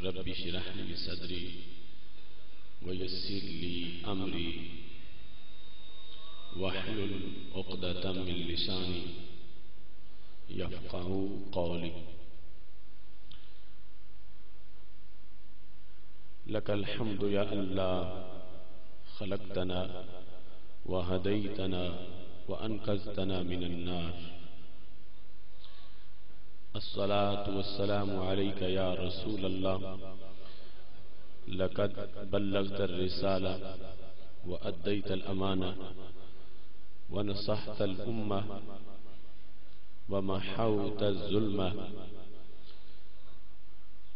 رب اشرح لي صدري ويسر لي أمري واحلل عقدة من لساني يفقهوا قولي. لك الحمد يا الله خلقتنا وهديتنا وأنقذتنا من النار. الصلاة والسلام عليك يا رسول الله. لقد بلغت الرسالة وأديت الأمانة ونصحت الأمة ومحوت الظلمة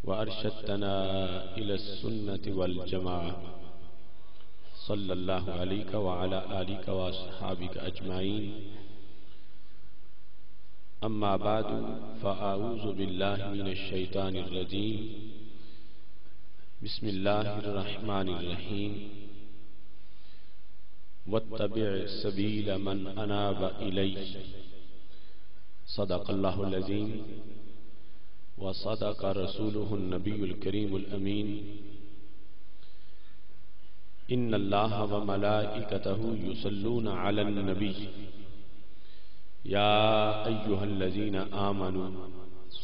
وأرشدتنا إلى السنة والجماعة. صلى الله عليك وعلى آلك وأصحابك أجمعين. أما بعد فأعوذ بالله من الشيطان الرجيم. بسم الله الرحمن الرحيم. واتبع سبيل من أناب إلي. صدق الله العظيم وصدق رسوله النبي الكريم الأمين. إن الله وملائكته يصلون على النبي يا أيها الذين آمنوا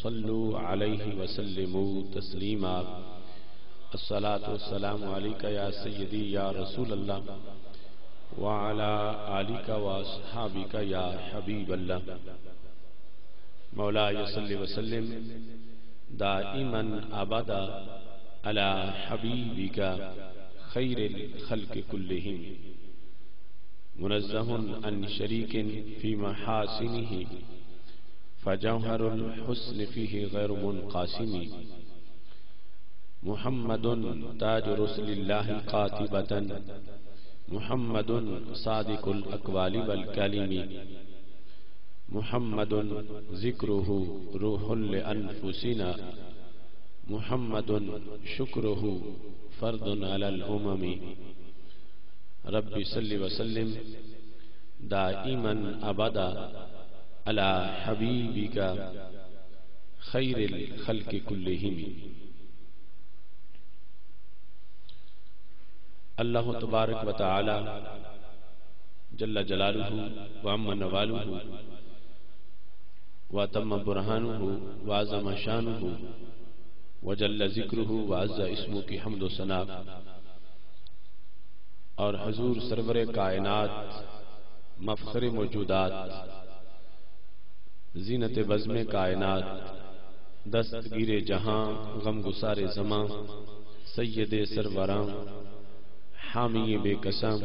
صلوا عليه وسلموا تسليما. الصلاة والسلام عليك يا سيدي يا رسول الله وعلى آلك وأصحابك يا حبيب الله. مولاي صل وسلم دائما أبدا على حبيبك خير الخلق كلهم منزه عن شريك في محاسنه فجوهر الحسن فيه غير منقاسم. محمد تاج رسل الله قاتبة محمد صادق الأقوال والكلم. محمد ذكره روح لأنفسنا محمد شكره فرض على الأمم. رب صل وسلم دائما أبدا على حبيبك خير الخلق كلهم. اللہ تبارک و تعالی جل جلالہ وعم نوالہ وتم برہانہ وعظم شانہ وجل ذکرہ وعز اسمہ کی حمد و ثنا اور حضور سرور کائنات مفخر موجودات زینت بزم کائنات دستگیر جہاں غم گسار زماں سید سروراں حامی بے قسم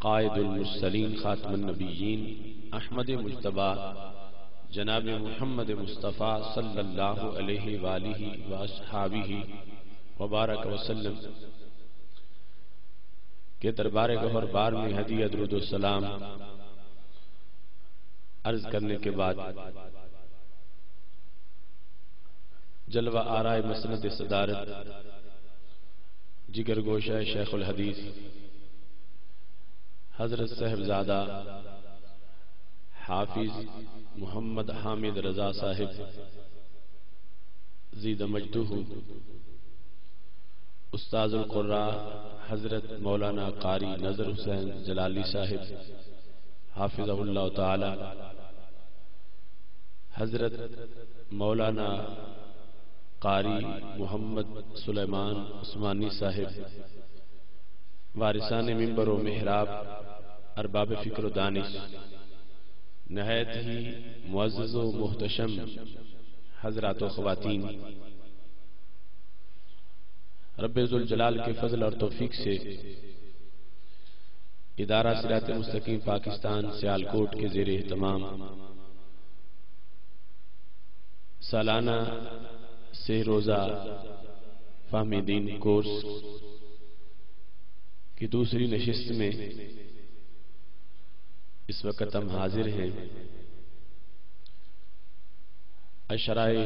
قائد المرسلین خاتم النبیین احمد مجتبی جناب محمد مصطفیٰ صلی اللہ علیہ وآلہ واصحابہ وبارک وسلم کے دربار گہر بار میں ہدیہ درود و سلام عرض کرنے کے بعد جلوہ آرائے مسند صدارت جگر گوشہ شیخ الحدیث حضرت صاحبزادہ حافظ محمد حامد رضا صاحب زید مجدہ استاذ القراء حضرت مولانا قاری نظر حسین جلالی صاحب حافظہ اللہ تعالی، حضرت مولانا قاری محمد سلیمان عثمانی صاحب وارثان منبر و محراب ارباب فکر و دانش، نہایت ہی معزز و محتشم حضرات و خواتین، رب ذوالجلال کے فضل اور توفیق سے ادارہ صراط مستقیم پاکستان سیالکوٹ کے زیر اہتمام سالانہ سہ روزہ فہم دین کورس کی دوسری نشست میں اس وقت ہم حاضر ہیں. اشرائے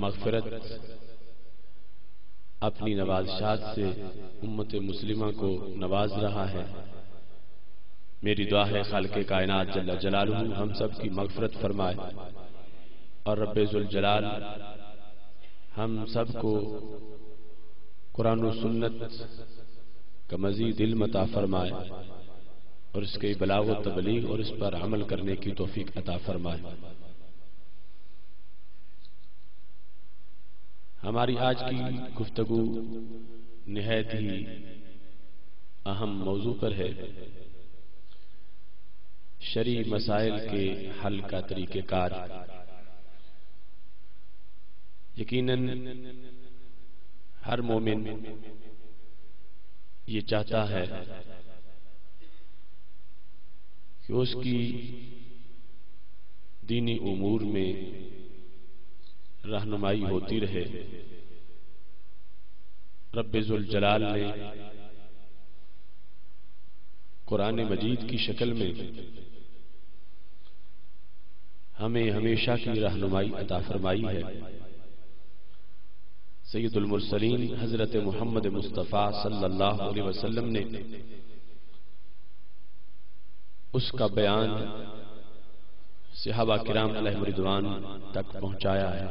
مغفرت اپنی نوازشات سے امت مسلمہ کو نواز رہا ہے. میری دعا ہے خالق کائنات جل جلالہ ہم سب کی مغفرت فرمائے اور رب ذوالجلال ہم سب کو قرآن و سنت کا مزید علم عطا فرمائے اور اس کے بلاغ و تبلیغ اور اس پر عمل کرنے کی توفیق عطا فرمائے۔ ہماری آج کی گفتگو نہایت ہی اہم موضوع پر ہے، شرعی مسائل کے حل کا طریقہ کار۔ یقیناً ہر مومن یہ چاہتا ہے کہ اس کی دینی امور میں رہنمائی ہوتی رہے۔ رب ذوالجلال نے قرآن مجید کی شکل میں ہمیں ہمیشہ کی رہنمائی عطا فرمائی ہے۔ سید المرسلین حضرت محمد مصطفیٰ صلی اللہ علیہ وسلم نے اس کا بیان صحابہ کرام علیہم رضوان تک پہنچایا ہے،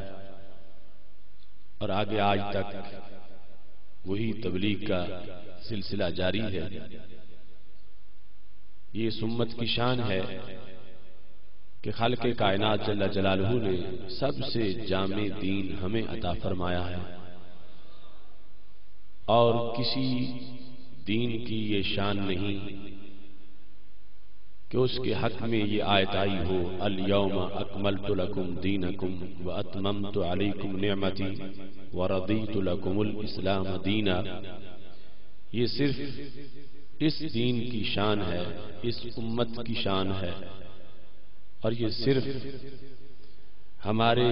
اور آگے آج تک وہی تبلیغ کا سلسلہ جاری ہے۔ یہ اس امت کی شان ہے کہ خالق کائنات جل جلالہ نے سب سے جامع دین ہمیں عطا فرمایا ہے، اور کسی دین کی یہ شان نہیں کہ اس کے حق میں یہ آیت آئی ہو الیوم اکملت لکم دینکم واتممت علیکم نعمتی ورضیت لکم الاسلام دینا۔ یہ صرف اس دین کی شان ہے، اس امت کی شان ہے، اور یہ صرف ہمارے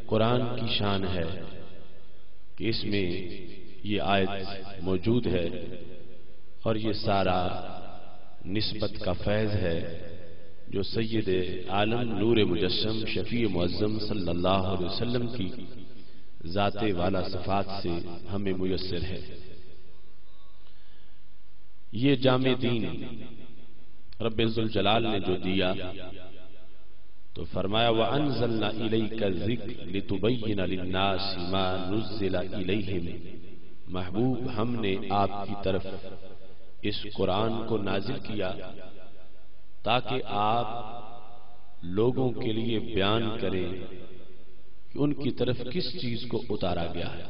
قرآن کی شان ہے کہ اس میں یہ آیت موجود ہے، اور یہ سارا نسبت کا فیض ہے جو سید عالم نور مجسم شفیع معظم صلی اللہ علیہ وسلم کی ذات والا صفات سے ہمیں میسر ہے۔ یہ جامع دین رب ذوالجلال نے جو دیا تو فرمایا وَأَنزَلْنَا إِلَيْكَ الذِّكْرَ لِتُبَيِّنَ لِلنَّاسِ مَا نُزِّلَ إِلَيْهِمْ۔ محبوب، ہم نے آپ کی طرف اس قرآن کو نازل کیا تاکہ آپ لوگوں کے لیے بیان کریں کہ ان کی طرف کس چیز کو اتارا گیا ہے۔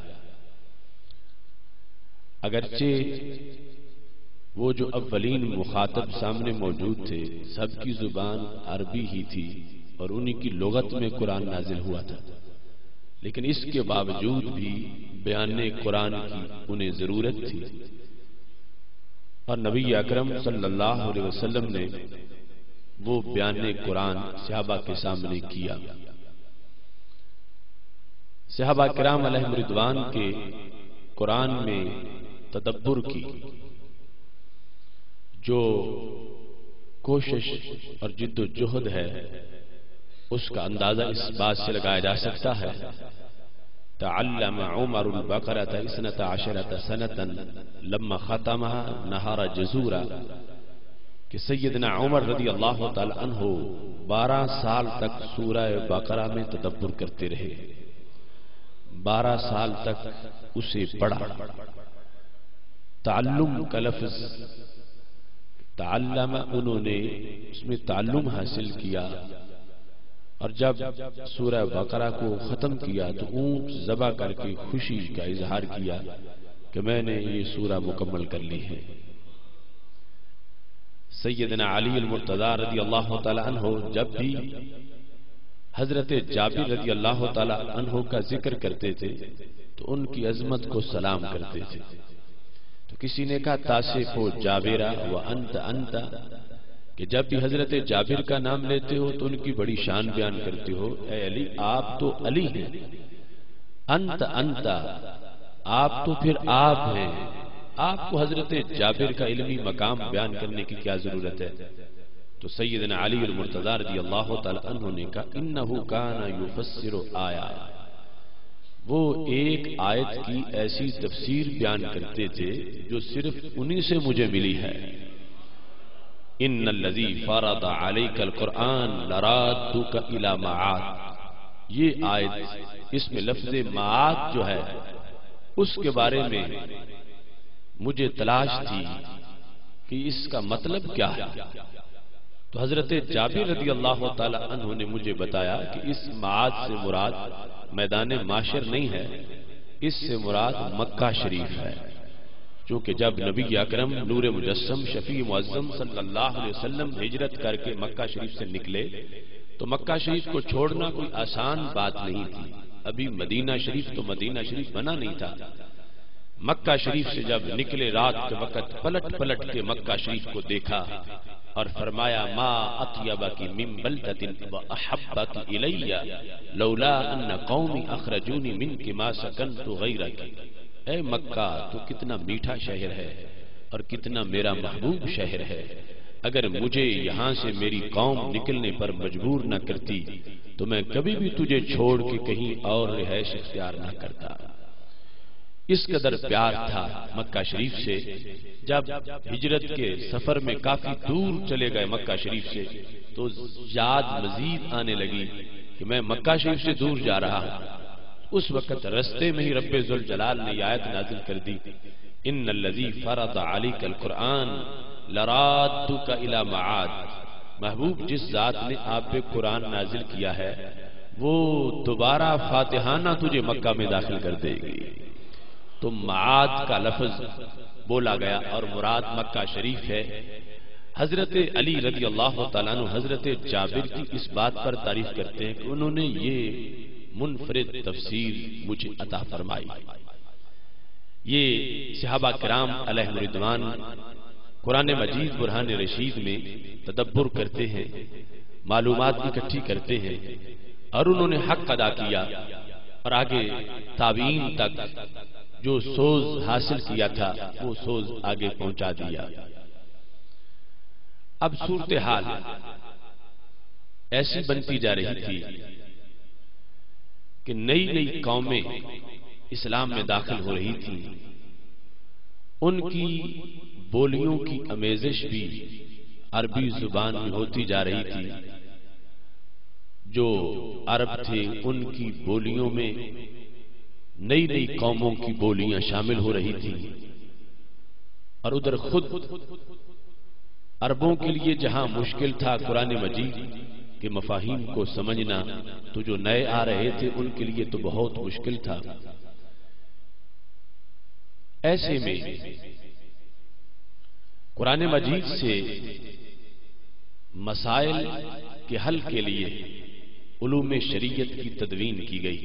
اگرچہ وہ جو اولین مخاطب سامنے موجود تھے سب کی زبان عربی ہی تھی اور انہی کی لغت میں قرآن نازل ہوا تھا، لیکن اس کے باوجود بھی بیان قرآن کی انہیں ضرورت تھی، اور نبی اکرم صلی اللہ علیہ وسلم نے وہ بیان قرآن صحابہ کے سامنے کیا۔ صحابہ کرام علیہم رضوان کے قرآن میں تدبر کی جو کوشش اور جد و جہد ہے اس کا اندازہ اس بات سے لگایا جا سکتا ہے تعلم عمر البقرة 12 سنة لما ختمها نهار جزورا کہ سیدنا عمر رضی اللہ تعالی عنہ 12 سال تک سورہ بقرہ میں تدبر کرتے رہے، 12 سال تک اسے پڑھا۔ تعلم کا لفظ تعلم، انہوں نے اس میں تعلم حاصل کیا، اور جب سورہ بقرہ کو ختم کیا تو اونٹ ذبح کر کے خوشی کا اظہار کیا کہ میں نے یہ سورہ مکمل کر لی ہے۔ سیدنا علی المرتضی رضی اللہ تعالی عنہ جب بھی حضرت جابر رضی اللہ تعالی عنہ کا ذکر کرتے تھے تو ان کی عظمت کو سلام کرتے تھے، تو کسی نے کہا تاسف ہو جابرہ وانت انت، کہ جب بھی حضرت جابر کا نام لیتے ہو تو ان کی بڑی شان بیان کرتے ہو، اے علی آپ تو علی ہیں، انت انت آپ تو پھر آپ ہیں، آپ کو حضرت جابر کا علمی مقام بیان کرنے کی کیا ضرورت ہے؟ تو سیدنا علی المرتضی رضی اللہ تعالی عنہ نے کہا انہ کان یفسر آیا، وہ ایک آیت کی ایسی تفسیر بیان کرتے تھے جو صرف انہی سے مجھے ملی ہے۔ ان الذی فرض علیک القرآن لرادک الی معاد، یہ آیت اس میں لفظ معاد جو ہے اس کے بارے میں مجھے تلاش تھی کہ اس کا مطلب کیا ہے، تو حضرت جابر رضی اللہ تعالی عنہ نے مجھے بتایا کہ اس معاد سے مراد میدان معاشر نہیں ہے، اس سے مراد مکہ شریف ہے، چونکہ جب نبی اکرم نور مجسم شفیع معظم صلی اللہ علیہ وسلم ہجرت کر کے مکہ شریف سے نکلے تو مکہ شریف کو چھوڑنا کوئی آسان بات نہیں تھی، ابھی مدینہ شریف تو مدینہ شریف بنا نہیں تھا۔ مکہ شریف سے جب نکلے رات کے وقت پلٹ پلٹ کے مکہ شریف کو دیکھا اور فرمایا ما اطیبک من بلدۃ واحبک الی لولا ان قومی اخرجونی منک ما سکنت غیرک، اے مکہ تو کتنا میٹھا شہر ہے اور کتنا میرا محبوب شہر ہے، اگر مجھے یہاں سے میری قوم نکلنے پر مجبور نہ کرتی تو میں کبھی بھی تجھے چھوڑ کے کہیں اور رہائش اختیار نہ کرتا۔ اس قدر پیار تھا مکہ شریف سے۔ جب ہجرت کے سفر میں کافی دور چلے گئے مکہ شریف سے تو یاد مزید آنے لگی کہ میں مکہ شریف سے دور جا رہا ہوں۔ اس وقت رستے میں ہی رب ذوالجلال نے آیت نازل کر دی، ان الذی فرض علیک القرآن لرادک الی معاد، محبوب جس ذات نے آپ پہ قرآن نازل کیا ہے وہ دوبارہ فاتحانہ تجھے مکہ میں داخل کر دے گی۔ تو معاد کا لفظ بولا گیا اور مراد مکہ شریف ہے۔ حضرت علی رضی اللہ تعالیٰ عنہ حضرت جابر کی اس بات پر تعریف کرتے ہیں کہ انہوں نے یہ منفرد تفسیر مجھے عطا فرمائی۔ یہ صحابہ کرام علیہم رضوان قرآن مجید برہان رشید میں تدبر کرتے ہیں، معلومات اکٹھی کرتے ہیں اور انہوں نے حق ادا کیا اور آگے تابعین تک جو سوز حاصل کیا تھا وہ سوز آگے پہنچا دیا۔ اب صورتحال ایسی بنتی جا رہی تھی کہ نئی نئی قومیں اسلام میں داخل ہو رہی تھیں، ان کی بولیوں کی آمیزش بھی عربی زبان میں ہوتی جا رہی تھی۔ جو عرب تھے ان کی بولیوں میں نئی نئی قوموں کی بولیاں شامل ہو رہی تھیں، اور ادھر خود عربوں کے لیے جہاں مشکل تھا قرآن مجید کے مفاہیم کو سمجھنا، تو جو نئے آ رہے تھے ان کے لیے تو بہت مشکل تھا۔ ایسے میں قرآن مجید سے مسائل کے حل کے لیے علوم شریعت کی تدوین کی گئی،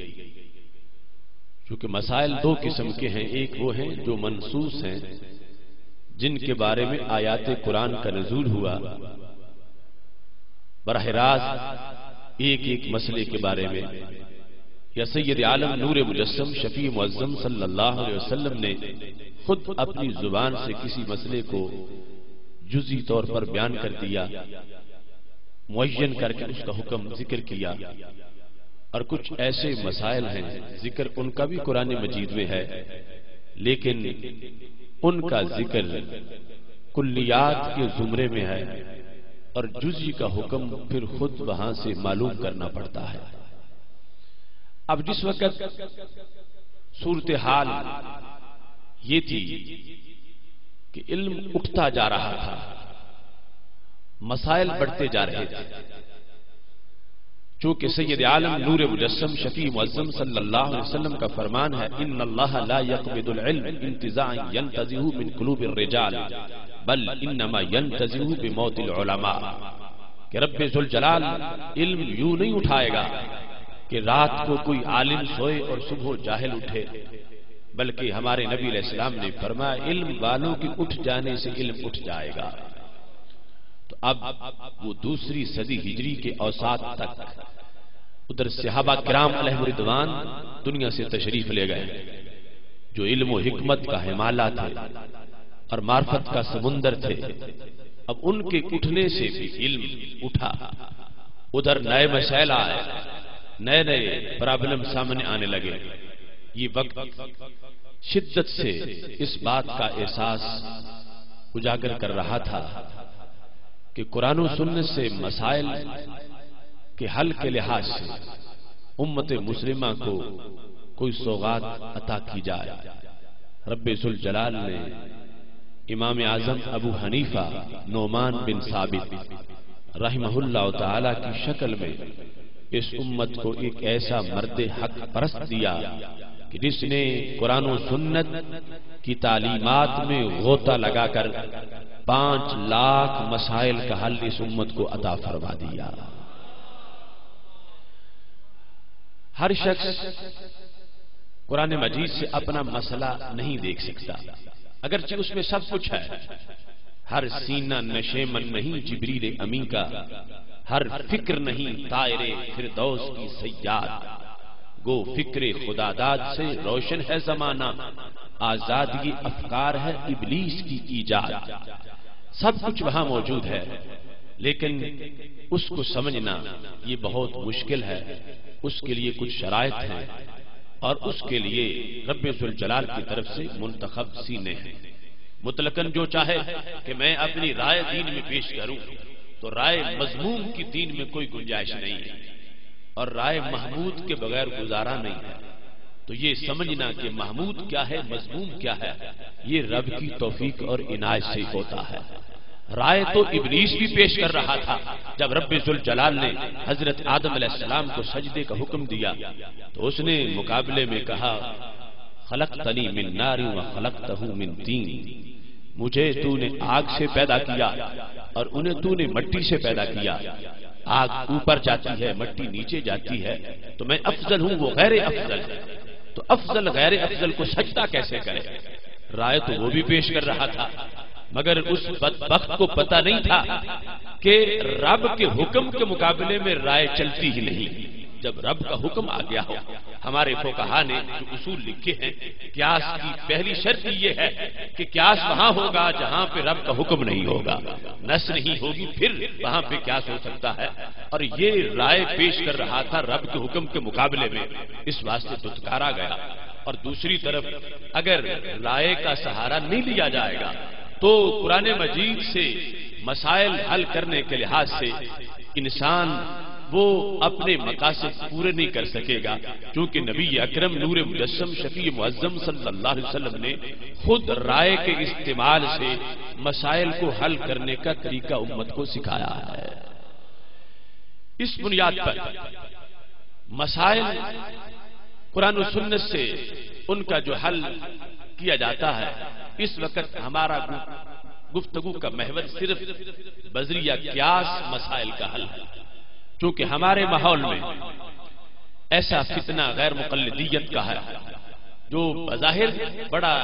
کیونکہ مسائل دو قسم کے ہیں، ایک وہ ہیں جو منصوص ہیں جن کے بارے میں آیات قرآن کا نزول ہوا براہ راست ایک ایک مسئلے کے بارے میں، یا سید عالم نور مجسم شفیع معظم صلی اللہ علیہ وسلم نے خود اپنی زبان سے کسی مسئلے کو جزئی طور پر بیان کر دیا، معین کر کے اس کا حکم ذکر کیا، اور کچھ ایسے مسائل ہیں ذکر ان کا بھی قرآن مجید میں ہے لیکن ان کا ذکر کلیات کے زمرے میں ہے اور جزئی کا حکم پھر خود وہاں سے معلوم کرنا پڑتا ہے۔ اب جس وقت صورتحال یہ تھی کہ علم اٹھتا جا رہا تھا، مسائل بڑھتے جا رہے تھے، چونکہ سید عالم نور مجسم شفیع معظم صلی اللہ علیہ وسلم کا فرمان ہے ان اللہ لا يقبض العلم انتزاعا ينتزعه من قلوب الرجال بل انما ينتزعه بموت العلماء، کہ رب ذوالجلال علم یوں نہیں اٹھائے گا کہ رات کو کوئی عالم سوئے اور صبح جاہل اٹھے، بلکہ ہمارے نبی علیہ السلام نے فرمایا علم والوں کے اٹھ جانے سے علم اٹھ جائے گا۔ تو اب وہ دوسری صدی ہجری کے اوساط تک ادھر صحابہ کرام علیہ رضوان دنیا سے تشریف لے گئے، جو علم و حکمت کا ہمالہ تھے اور معرفت کا سمندر تھے، اب ان کے اٹھنے سے بھی علم اٹھا، ادھر نئے مسائل آئے، نئے نئے پرابلم سامنے آنے لگے۔ یہ وقت شدت سے اس بات کا احساس اجاگر کر رہا تھا کہ قرآن و سنت سے مسائل کے حل کے لحاظ سے امت مسلمہ کو کوئی سوغات عطا کی جائے۔ رب ذوالجلال نے امام اعظم ابو حنیفہ نعمان بن ثابت رحمہ اللہ تعالی کی شکل میں اس امت کو ایک ایسا مرد حق پرست دیا کہ جس نے قرآن و سنت کی تعلیمات میں غوطہ لگا کر 5 لاکھ مسائل کا حل اس امت کو عطا فرما دیا۔ ہر شخص قرآن مجید سے اپنا مسئلہ نہیں دیکھ سکتا، اگرچہ اس میں سب کچھ ہے۔ ہر سینہ نشیمن نہیں جبریل امی کا، ہر فکر نہیں طائر فردوس کی صیاد، گو فکر خدا داد سے روشن ہے زمانہ، آزادگی افکار ہے ابلیس کی ایجاد۔ سب کچھ وہاں موجود ہے، لیکن اس کو سمجھنا یہ بہت مشکل ہے۔ اس کے لیے کچھ شرائط ہیں، اور اس کے لیے رب ذوالجلال کی طرف سے منتخب سینے ہیں۔ مطلقاً جو چاہے کہ میں اپنی رائے دین میں پیش کروں تو رائے مذموم کی دین میں کوئی گنجائش نہیں ہے، اور رائے محمود کے بغیر گزارا نہیں ہے۔ تو یہ سمجھنا کہ محمود کیا ہے مذموم کیا ہے، یہ رب کی توفیق اور عنایت سے ہوتا ہے۔ رائے تو ابلیس بھی پیش کر رہا تھا جب رب ذوالجلال نے حضرت آدم علیہ السلام کو سجدے کا حکم دیا تو اس نے مقابلے میں کہا خلقتنی من نار و خلقتہ من طین، مجھے تو نے آگ سے پیدا کیا اور انہیں تو نے مٹی سے پیدا کیا۔ آگ اوپر جاتی ہے، مٹی نیچے جاتی ہے، تو میں افضل ہوں، وہ غیر افضل ہے، تو افضل غیر افضل کو سجدہ کیسے کرے؟ رائے تو وہ بھی پیش کر رہا تھا، مگر اس بدبخت کو پتہ نہیں تھا کہ رب کے حکم کے مقابلے میں رائے چلتی ہی نہیں۔ جب رب کا حکم آ گیا ہو، ہمارے فقہا نے جو اصول لکھے ہیں، قیاس کی پہلی شرط یہ ہے کہ قیاس وہاں ہوگا جہاں پہ رب کا حکم نہیں ہوگا، نص نہیں ہوگی، پھر وہاں پہ قیاس ہو سکتا ہے۔ اور یہ رائے پیش کر رہا تھا رب کے حکم کے مقابلے میں، اس واسطے دھتکارا گیا۔ اور دوسری طرف اگر رائے کا سہارا نہیں لیا جائے گا تو قرآن مجید سے مسائل حل کرنے کے لحاظ سے انسان وہ اپنے مقاصد پورے نہیں کر سکے گا، کیونکہ نبی اکرم نور مجسم شفیع معظم صلی اللہ علیہ وسلم نے خود رائے کے استعمال سے مسائل کو حل کرنے کا طریقہ امت کو سکھایا ہے۔ اس بنیاد پر مسائل قرآن و سنت سے ان کا جو حل کیا جاتا ہے، اس وقت ہمارا گفتگو کا محور صرف بذریعہ قیاس مسائل کا حل ہے، چونکہ ہمارے ماحول میں ایسا فتنہ غیر مقلدیت کا ہے جو بظاہر بڑا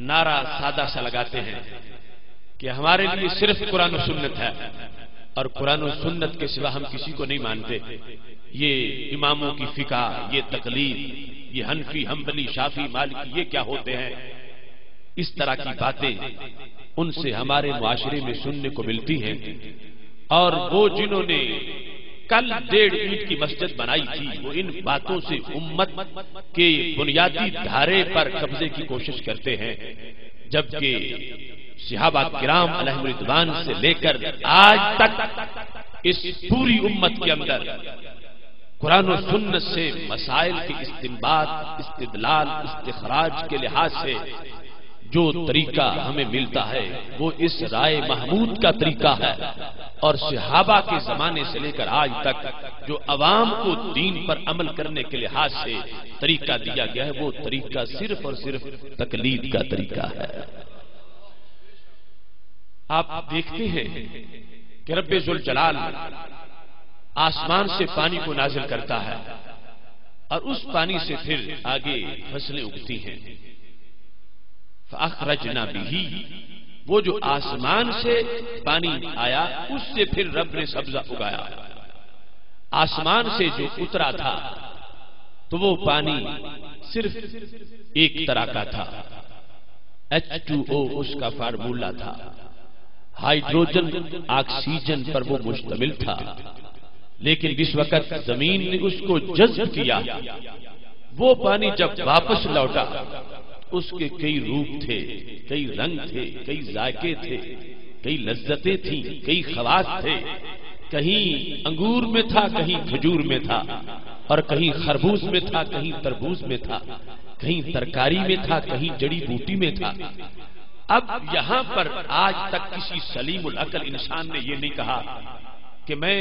نعرہ سادہ سا لگاتے ہیں کہ ہمارے لیے صرف قرآن و سنت ہے، اور قرآن و سنت کے سوا ہم کسی کو نہیں مانتے، یہ اماموں کی فقہ، یہ تقلید، یہ حنفی حنبلی شافعی مالکی یہ کیا ہوتے ہیں، اس طرح کی باتیں ان سے ہمارے معاشرے میں سننے کو ملتی ہیں۔ اور وہ جنہوں نے کل 1.5 اینٹ کی مسجد بنائی تھی، وہ ان باتوں سے امت کے بنیادی دھارے پر قبضے کی کوشش کرتے ہیں، جبکہ صحابہ کرام علیہم رضوان سے لے کر آج تک اس پوری امت کے اندر قرآن و سنت سے مسائل کے استنباط، استدلال، استخراج کے لحاظ سے جو طریقہ ہمیں ملتا ہے وہ اس رائے محمود کا طریقہ ہے، اور صحابہ کے زمانے سے لے کر آج تک جو عوام کو دین پر عمل کرنے کے لحاظ سے طریقہ دیا گیا ہے وہ طریقہ صرف اور صرف تقلید کا طریقہ ہے۔ آپ دیکھتے ہیں کہ رب ذوالجلال آسمان سے پانی کو نازل کرتا ہے، اور اس پانی سے پھر آگے فصلیں اگتی ہیں۔ فَأَخْرَجْنَا بِهِ، وہ جو آسمان سے پانی آیا اس سے پھر رب نے سبزہ اگایا۔ آسمان سے جو اترا تھا تو وہ پانی صرف ایک طرح کا تھا، H2O اس کا فارمولا تھا، ہائیڈروجن آکسیجن پر وہ مشتمل تھا، لیکن جس وقت زمین نے اس کو جذب کیا وہ پانی جب واپس لوٹا اس کے کئی روپ تھے، کئی رنگ تھے، کئی ذائقے تھے، کئی لذتیں تھیں، کئی خواص تھے، کہیں انگور میں تھا، کہیں کھجور میں تھا، اور کہیں خربوز میں تھا، کہیں تربوز میں تھا، کہیں ترکاری میں تھا، کہیں جڑی بوٹی میں تھا۔ اب یہاں پر آج تک کسی سلیم العقل انسان نے یہ نہیں کہا کہ میں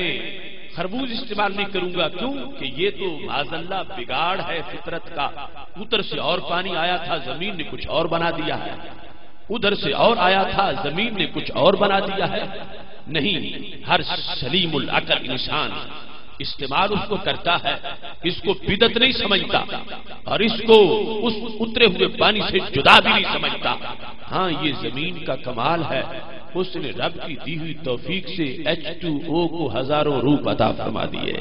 خربوز استعمال نہیں کروں گا، کیوں کہ یہ تو معاذ اللہ بگاڑ ہے فطرت کا، ادھر سے اور پانی آیا تھا زمین نے کچھ اور بنا دیا ہے، ادھر سے اور آیا تھا زمین نے کچھ اور بنا دیا ہے۔ نہیں، ہر سلیم العقل انسان استعمال اس کو کرتا ہے، اس کو بدعت نہیں سمجھتا اور اس کو اس اترے ہوئے پانی سے جدا بھی نہیں سمجھتا۔ ہاں یہ زمین کا کمال ہے، اس نے رب کی دی ہوئی توفیق سے H2O کو ہزاروں روپ عطا فرما دیے۔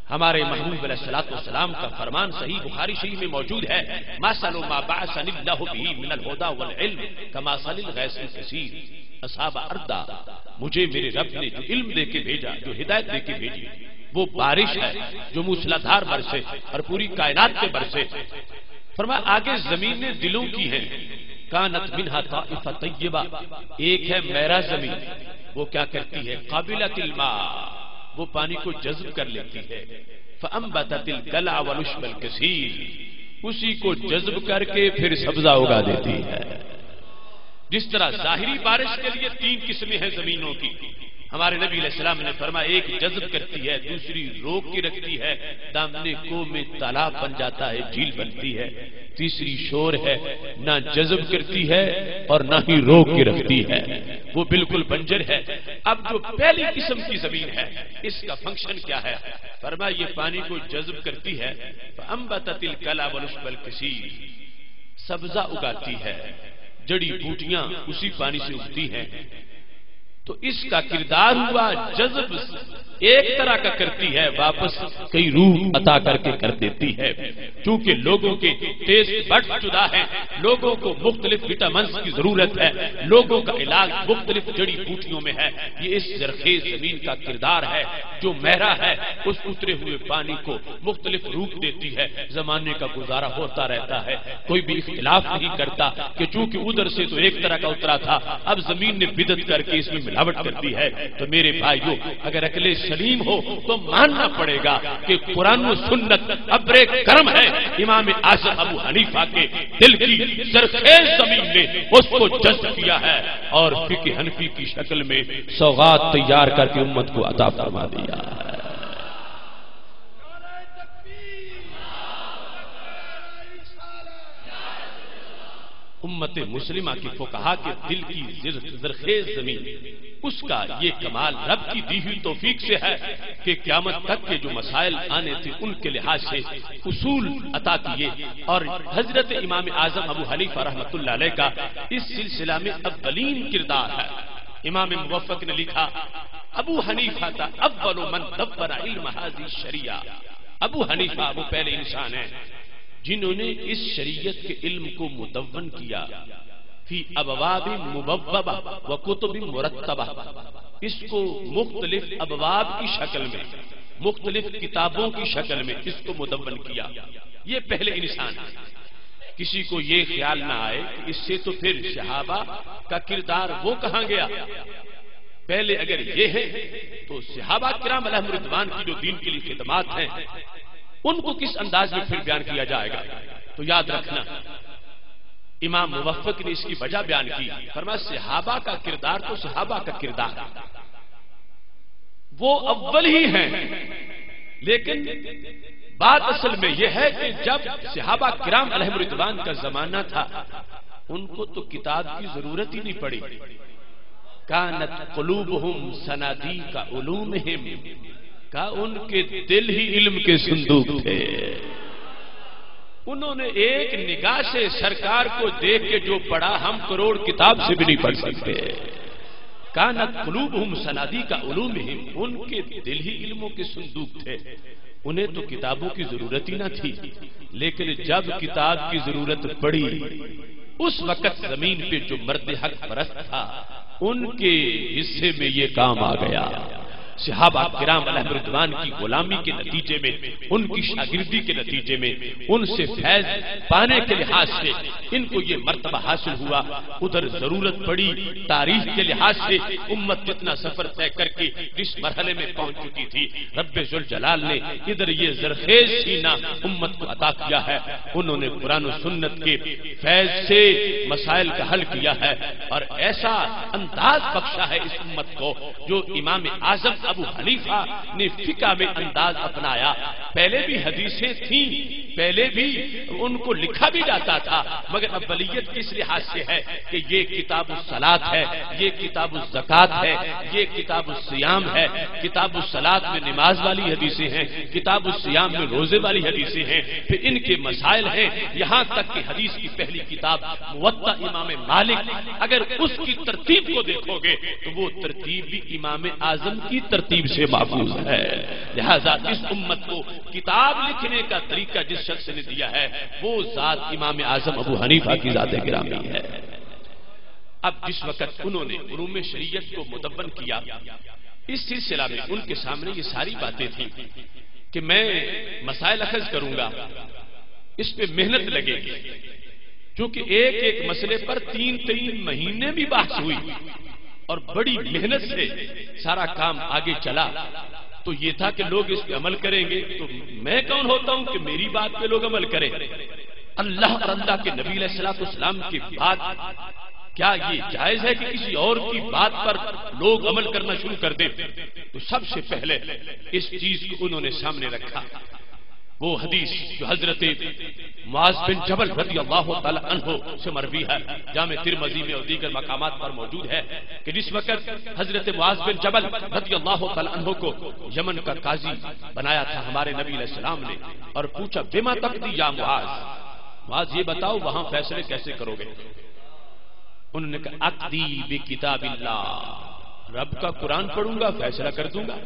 ہمارے محبوب علیہ الصلوۃ والسلام کا فرمان صحیح بخاری شریف میں موجود ہے، مثل ما بعثنی اللہ بہ من الہدی والعلم کمثل الغیث الکثیر اصاب اردا، مجھے میرے رب نے جو علم دے کے بھیجا، جو ہدایت دے کے بھیجی، وہ بارش ہے جو موسلادھار برسے اور پوری کائنات پہ برسے۔ فرمایا آگے زمینیں دلوں کی ہیں، کانت منہا طائفہ طیبہ، ایک ہے میرا زمین، وہ کیا کرتی ہے، قابلۃ الماء، وہ پانی کو جذب کر لیتی ہے، فانبتت القلع والعشب الکثیر، اسی کو جذب کر کے پھر سبزہ اگا دیتی ہے۔ جس طرح ظاہری بارش کے لیے 3 قسمیں ہیں زمینوں کی، ہمارے نبی علیہ السلام نے فرمایا ایک جذب کرتی ہے، دوسری روک کے رکھتی ہے، دامنے کو میں تالاب بن جاتا ہے، جھیل بنتی ہے، تیسری شور ہے، نہ جذب کرتی ہے اور نہ ہی روک کے رکھتی ہے، وہ بالکل بنجر ہے۔ اب جو پہلی قسم کی زمین ہے اس کا فنکشن کیا ہے؟ فرمایا یہ پانی کو جذب کرتی ہے، فانبتت القلع والعشب الکثیر، سبزہ اگاتی ہے، جڑی بوٹیاں اسی پانی سے اگتی ہیں۔ تو اس کا کردار ہوا جذب، ایک طرح کا کرتی ہے، واپس کئی روح عطا کر کے کر دیتی ہے۔ چونکہ لوگوں کے ٹیسٹ بڈ جدا ہیں، لوگوں کو مختلف وٹامنز کی ضرورت ہے، لوگوں کا علاج مختلف جڑی بوٹیوں میں ہے، یہ اس زرخیز زمین کا کردار ہے جو مہرا ہے، اس اترے ہوئے پانی کو مختلف روپ دیتی ہے، زمانے کا گزارا ہوتا رہتا ہے، کوئی بھی اختلاف نہیں کرتا کہ چونکہ ادھر سے تو ایک طرح کا اترا تھا، اب زمین نے بدعت کر کے اس میں ملاوٹ کرتی ہے۔ تو میرے بھائیو، اگر عقل سلیم ہو تو ماننا پڑے گا کہ قرآن و سنت ابر کرم ہے، امام اعظم ابو حنیفہ کے دل کی زرخیز زمین نے اس کو جذب کیا ہے اور فقہ حنفی کی شکل میں سوغات تیار کر کے امت کو عطا فرما دیا ہے۔ امت مسلمہ کی فقہا کے دل کی زرخیز زمین، اس کا یہ کمال رب کی دی ہوئی توفیق سے ہے کہ قیامت تک کے جو مسائل آنے تھے ان کے لحاظ سے اصول عطا کیے، اور حضرت امام اعظم ابو حنیفہ رحمۃ اللہ علیہ کا اس سلسلہ میں اولین کردار ہے۔ امام موفق نے لکھا، ابو حنیفہ تھا اول من دبر علم هذه الشریعہ، ابو حنیفہ وہ پہلے انسان ہیں جنہوں نے اس شریعت کے علم کو مدون کیا، فی ابواب مبوبہ و کتب مرتبہ، اس کو مختلف ابواب کی شکل میں، مختلف کتابوں کی شکل میں اس کو مدون کیا۔ یہ پہلے انسان ہے۔ کسی کو یہ خیال نہ آئے کہ اس سے تو پھر صحابہ کا کردار وہ کہاں گیا، پہلے اگر یہ ہے تو صحابہ کرام علیہم رضوان کی جو دین کے لیے خدمات ہیں ان کو کس انداز میں پھر بیان کیا جائے گا؟ تو یاد رکھنا، امام موفق نے اس کی وجہ بیان کی، فرمایا صحابہ کا کردار تو صحابہ کا کردار وہ اول ہی ہیں، لیکن بات اصل میں یہ ہے کہ جب صحابہ کرام علیہم رضوان کا زمانہ تھا ان کو تو کتاب کی ضرورت ہی نہیں پڑی، کانت قلوبہم صنادیق علومہم، کا ان کے دل ہی علم کے صندوق تھے، انہوں نے ایک نگاہ سے سرکار کو دیکھ کے جو پڑھا ہم کروڑ کتاب سے بھی نہیں پڑھ سکتے۔ کانت قلوبہم صنادیق علومہم، ان کے دل ہی علموں کے صندوق تھے، انہیں تو کتابوں کی ضرورت ہی نہ تھی، لیکن جب کتاب کی ضرورت پڑی اس وقت زمین پہ جو مرد حق پرست تھا ان کے حصے میں یہ کام آ گیا۔ صحابہ کرام علیہ رضوان کی غلامی کے نتیجے میں، ان کی شاگردی کے نتیجے میں، ان سے فیض پانے کے لحاظ سے ان کو یہ مرتبہ حاصل ہوا، ادھر ضرورت پڑی تاریخ کے لحاظ سے امت کتنا سفر طے کر کے جس مرحلے میں پہنچ چکی تھی، رب ذوالجلال نے ادھر یہ زرخیز سینہ امت کو عطا کیا ہے، انہوں نے قرآن و سنت کے فیض سے مسائل کا حل کیا ہے، اور ایسا انداز بخشا ہے اس امت کو جو امام اعظم ابو حنیفہ نے فقہ میں انداز اپنایا۔ پہلے بھی حدیثیں تھیں، پہلے بھی ان کو لکھا بھی جاتا تھا، مگر اولیت کس لحاظ سے ہے کہ یہ کتاب الصلاۃ ہے، یہ کتاب الزکات ہے، یہ کتاب الصیام ہے۔ کتاب الصلاۃ میں نماز والی حدیثیں ہیں، کتاب الصیام میں روزے والی حدیثیں ہیں، پھر ان کے مسائل ہیں، یہاں تک کہ حدیث کی پہلی کتاب موطا امام مالک، اگر اس کی ترتیب کو دیکھو گے تو وہ ترتیب بھی امام اعظم کی ترتیب سے ماخوذ ہے۔ لہذا اس امت کو کتاب لکھنے کا طریقہ جس شخص نے دیا ہے وہ ذات امام اعظم ابو حنیفہ کی ذات گرامی ہے۔ اب جس وقت انہوں نے علوم شریعت کو مدون کیا، اس سلسلہ میں ان کے سامنے یہ ساری باتیں تھیں کہ میں مسائل اخذ کروں گا، اس پہ محنت لگے گی، چونکہ ایک ایک مسئلے پر تین مہینے بھی بحث ہوئی اور بڑی محنت سے سارا کام آگے چلا، تو یہ تھا کہ لوگ اس پہ عمل کریں گے، تو میں کون ہوتا ہوں کہ میری بات پہ لوگ عمل کریں؟ اللہ اور اللہ کے نبی علیہ الصلوۃ والسلام کے بعد کیا یہ جائز ہے کہ کسی اور کی بات پر لوگ عمل کرنا شروع کر دیں؟ تو سب سے پہلے اس چیز کو انہوں نے سامنے رکھا، وہ حدیث جو حضرت معاذ بن جبل رضی اللہ تعالی عنہ سے مروی ہے، جامع ترمذی میں اور دیگر مقامات پر موجود ہے کہ جس وقت حضرت معاذ بن جبل رضی اللہ تعالی عنہ کو یمن کا قاضی بنایا تھا ہمارے نبی علیہ السلام نے، اور پوچھا بما تقضی یا معاذ، معاذ یہ بتاؤ وہاں فیصلے کیسے کرو گے؟ انہوں نے کہا اقضی بکتاب اللہ، رب کا قرآن پڑھوں گا فیصلہ کر دوں گا۔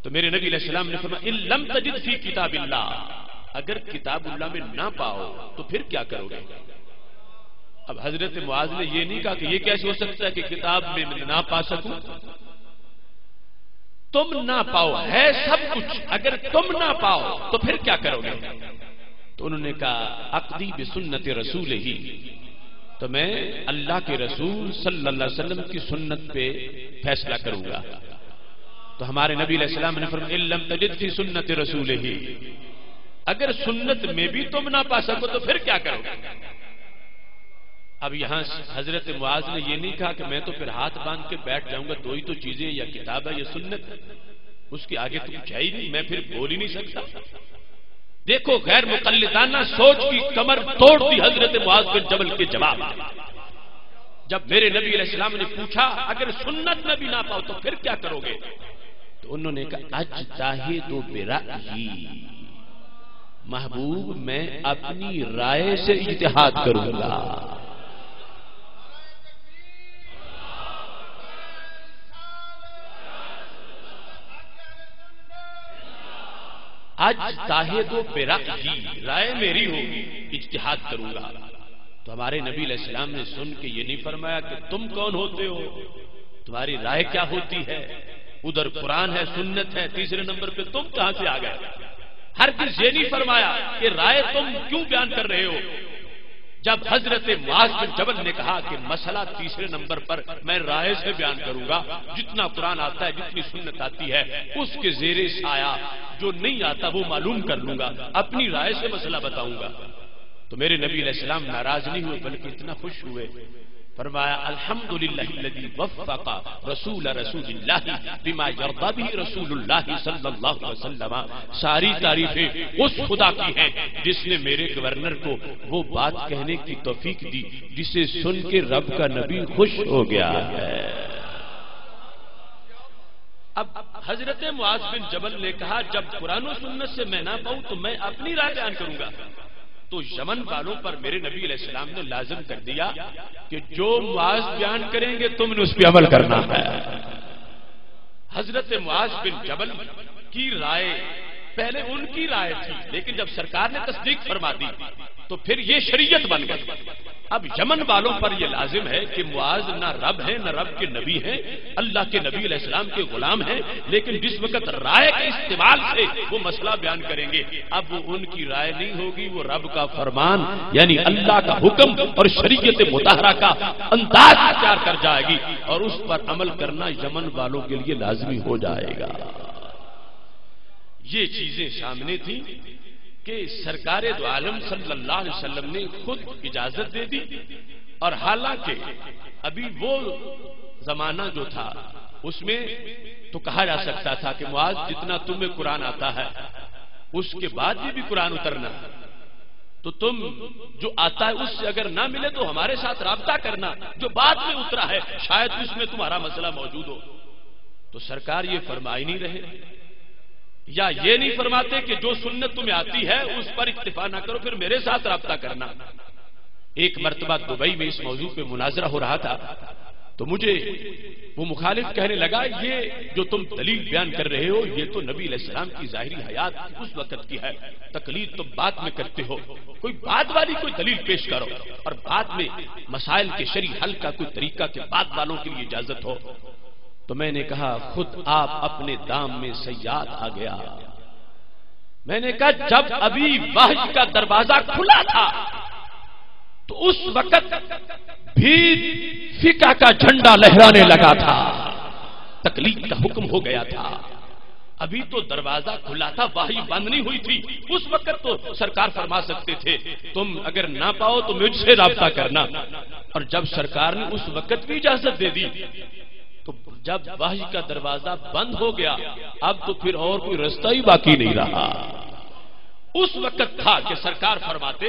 تو میرے نبی علیہ السلام نے فرمایا ان لم تجد فی کتاب اللہ، اگر کتاب اللہ میں نہ پاؤ تو پھر کیا کرو گے؟ اب حضرت معاذ نے یہ نہیں کہا کہ یہ کیسے ہو سکتا ہے کہ کتاب میں نہ پا سکوں، تم نہ پاؤ ہے سب کچھ، اگر تم نہ پاؤ تو پھر کیا کرو گے؟ تو انہوں نے کہا اقضی بسنت رسول ہی، تو میں اللہ کے رسول صلی اللہ علیہ وسلم کی سنت پہ فیصلہ کروں گا۔ تو ہمارے نبی علیہ السلام نے فرمایا ان لم تجد فی سنت رسولہ، اگر سنت میں بھی تم نہ پا سکو تو پھر کیا کرو گے؟ اب یہاں حضرت معاذ نے یہ نہیں کہا کہ میں تو پھر ہاتھ باندھ کے بیٹھ جاؤں گا، دو ہی تو چیزیں، یا کتاب ہے یا سنت، اس کے آگے تو کچھ ہے ہی نہیں، میں پھر بول ہی نہیں سکتا۔ دیکھو غیر مقلدانہ سوچ کی کمر توڑ دی حضرت معاذ بن جبل کے جواب میں، جب میرے نبی علیہ السلام نے پوچھا اگر سنت میں بھی نہ پاؤ تو پھر کیا کرو گے؟ تو انہوں نے کہا اجتہد برأیی، محبوب میں اپنی رائے سے اجتہاد کروں گا۔ اجتہد برأیی، رائے میری ہوگی، اجتہاد کروں گا۔ تو ہمارے نبی علیہ السلام نے سن کے یہ نہیں فرمایا کہ تم کون ہوتے ہو، تمہاری رائے کیا ہوتی ہے؟ ادھر قرآن ہے، سنت ہے، تیسرے نمبر پہ تم کہاں سے آ گئے؟ ہرگز یہ نہیں فرمایا کہ رائے تم کیوں بیان کر رہے ہو۔ جب حضرت معاذ بن جبل نے کہا کہ مسئلہ تیسرے نمبر پر میں رائے سے بیان کروں گا، جتنا قرآن آتا ہے، جتنی سنت آتی ہے، اس کے زیر سایہ جو نہیں آتا وہ معلوم کر لوں گا، اپنی رائے سے مسئلہ بتاؤں گا۔ تو میرے نبی علیہ السلام ناراض نہیں ہوئے بلکہ اتنا خوش ہوئے، فرمایا الحمدللہ الذی وفق رسول اللہ بما یرضی بہ رسول اللہ صلی اللہ علیہ وسلم، ساری تعریفیں اس خدا کی ہیں جس نے میرے گورنر کو وہ بات کہنے کی توفیق دی جسے سن کے رب کا نبی خوش ہو گیا ہے۔ اب حضرت معاذ بن جبل نے کہا جب قرآن و سنت سے میں نہ پاؤں تو میں اپنی رائے بیان کروں گا۔ تو یمن والوں پر میرے نبی علیہ السلام نے لازم کر دیا کہ جو معاذ بیان کریں گے تم نے اس پہ عمل کرنا ہے۔ حضرت معاذ بن جبل کی رائے پہلے ان کی رائے تھی، لیکن جب سرکار نے تصدیق فرما دی تو پھر یہ شریعت بن گئی۔ اب یمن والوں پر یہ لازم ہے کہ معاذ نہ رب ہیں نہ رب کے نبی ہیں، اللہ کے نبی علیہ السلام کے غلام ہیں، لیکن جس وقت رائے کے استعمال سے وہ مسئلہ بیان کریں گے، اب وہ ان کی رائے نہیں ہوگی، وہ رب کا فرمان یعنی اللہ کا حکم اور شریعت مطہرہ کا انداز اختیار کر جائے گی، اور اس پر عمل کرنا یمن والوں کے لیے لازمی ہو جائے گا۔ یہ چیزیں سامنے تھیں کہ سرکار دو عالم صلی اللہ علیہ وسلم نے خود اجازت دے دی، اور حالانکہ ابھی وہ زمانہ جو تھا اس میں تو کہا جا سکتا تھا کہ معاذ جتنا تمہیں قرآن آتا ہے اس کے بعد بھی قرآن اترنا، تو تم جو آتا ہے اس سے اگر نہ ملے تو ہمارے ساتھ رابطہ کرنا، جو بعد میں اترا ہے شاید اس میں تمہارا مسئلہ موجود ہو۔ تو سرکار یہ فرمائی نہیں رہے، یا یہ نہیں فرماتے کہ جو سنت تمہیں آتی ہے اس پر اکتفا نہ کرو، پھر میرے ساتھ رابطہ کرنا۔ ایک مرتبہ دبئی میں اس موضوع پہ مناظرہ ہو رہا تھا، تو مجھے وہ مخالف کہنے لگا یہ جو تم دلیل بیان کر رہے ہو یہ تو نبی علیہ السلام کی ظاہری حیات اس وقت کی ہے، تقلید تم بعد میں کرتے ہو، کوئی بعد والی کوئی دلیل پیش کرو، اور بعد میں مسائل کے شرعی حل کا کوئی طریقہ کہ بعد والوں کے لیے اجازت ہو۔ تو میں نے کہا خود آپ اپنے دام میں صیاد آ گیا۔ میں نے کہا جب ابھی وحی کا دروازہ کھلا تھا تو اس وقت بھی فقہ کا جھنڈا لہرانے لگا تھا، تقلید کا حکم ہو گیا تھا، ابھی تو دروازہ کھلا تھا، وحی بند نہیں ہوئی تھی۔ اس وقت تو سرکار فرما سکتے تھے تم اگر نہ پاؤ تو مجھ سے رابطہ کرنا، اور جب سرکار نے اس وقت بھی اجازت دے دی تو جب وحی کا دروازہ بند ہو گیا اب تو پھر اور کوئی رستہ ہی باقی نہیں رہا۔ اس وقت تھا کہ سرکار فرماتے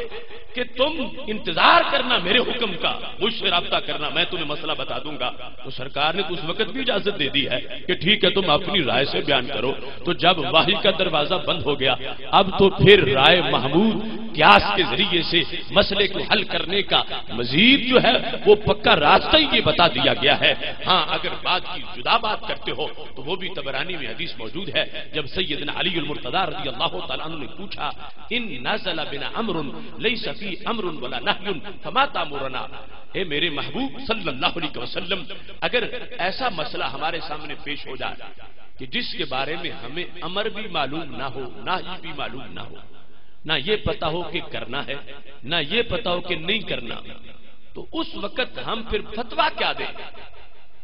کہ تم انتظار کرنا میرے حکم کا، مجھ سے رابطہ کرنا، میں تمہیں مسئلہ بتا دوں گا۔ تو سرکار نے تو اس وقت بھی اجازت دے دی ہے کہ ٹھیک ہے تم اپنی رائے سے بیان کرو۔ تو جب وحی کا دروازہ بند ہو گیا اب تو پھر رائے محمود قیاس کے ذریعے سے مسئلے کو حل کرنے کا مزید جو ہے وہ پکا راستہ ہی یہ بتا دیا گیا ہے۔ ہاں اگر بات کی جدا بات کرتے ہو تو وہ بھی طبرانی میں حدیث موجود ہے، جب سیدنا علی المرتضی رضی اللہ تعالیٰ عنہ نے پوچھا ان نزل بنا امر لیس فی امر ولا نہی فما تامرنا، اے میرے محبوب صلی اللہ علیہ وسلم اگر ایسا مسئلہ ہمارے سامنے پیش ہو جائے کہ جس کے بارے میں ہمیں امر بھی معلوم نہ ہو نہی بھی معلوم نہ ہو، نہ یہ پتا ہو کہ کرنا ہے نہ یہ پتا ہو کہ نہیں کرنا، تو اس وقت ہم پھر فتویٰ کیا دیں؟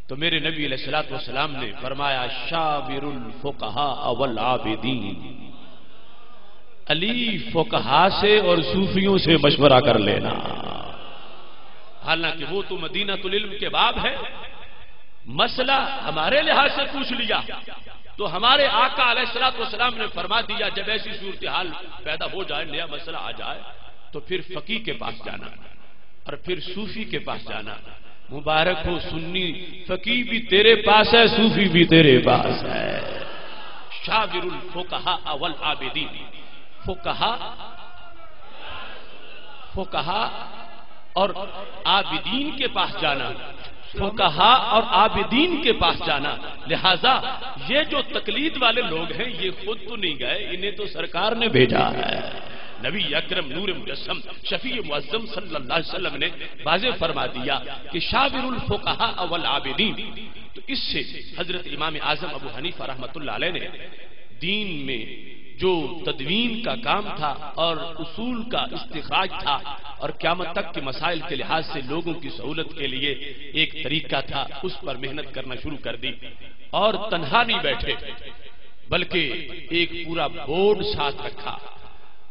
تو میرے نبی علیہ الصلوۃ والسلام نے فرمایا شاور الفقہاء والعابدین، علی فقہا سے اور صوفیوں سے مشورہ کر لینا۔ حالانکہ وہ تو مدینہ العلم کے باب ہے، مسئلہ ہمارے لحاظ سے پوچھ لیا تو ہمارے آقا علیہ الصلوۃ والسلام نے فرما دیا جب ایسی صورتحال پیدا ہو جائے، نیا مسئلہ آ جائے تو پھر فقیہ کے پاس جانا اور پھر صوفی کے پاس جانا۔ مبارک ہو سنی، فقیہ بھی تیرے پاس ہے صوفی بھی تیرے پاس ہے۔ شاور الفقہاء والعابدین، فقہا اور عابدین کے پاس جانا، فقہا اور عابدین کے پاس جانا۔ لہذا یہ جو تقلید والے لوگ ہیں یہ خود تو نہیں گئے، انہیں تو سرکار نے بھیجا ہے۔ نبی اکرم نور مجسم شفیع معظم صلی اللہ علیہ وسلم نے واضح فرما دیا کہ شاور الفقہاء والعابدین، تو اس سے حضرت امام اعظم ابو حنیفہ رحمۃ اللہ علیہ نے دین میں جو تدوین کا کام تھا اور اصول کا استخراج تھا اور قیامت تک کے مسائل کے لحاظ سے لوگوں کی سہولت کے لیے ایک طریقہ تھا، اس پر محنت کرنا شروع کر دی، اور تنہا نہیں بیٹھے بلکہ ایک پورا بورڈ ساتھ رکھا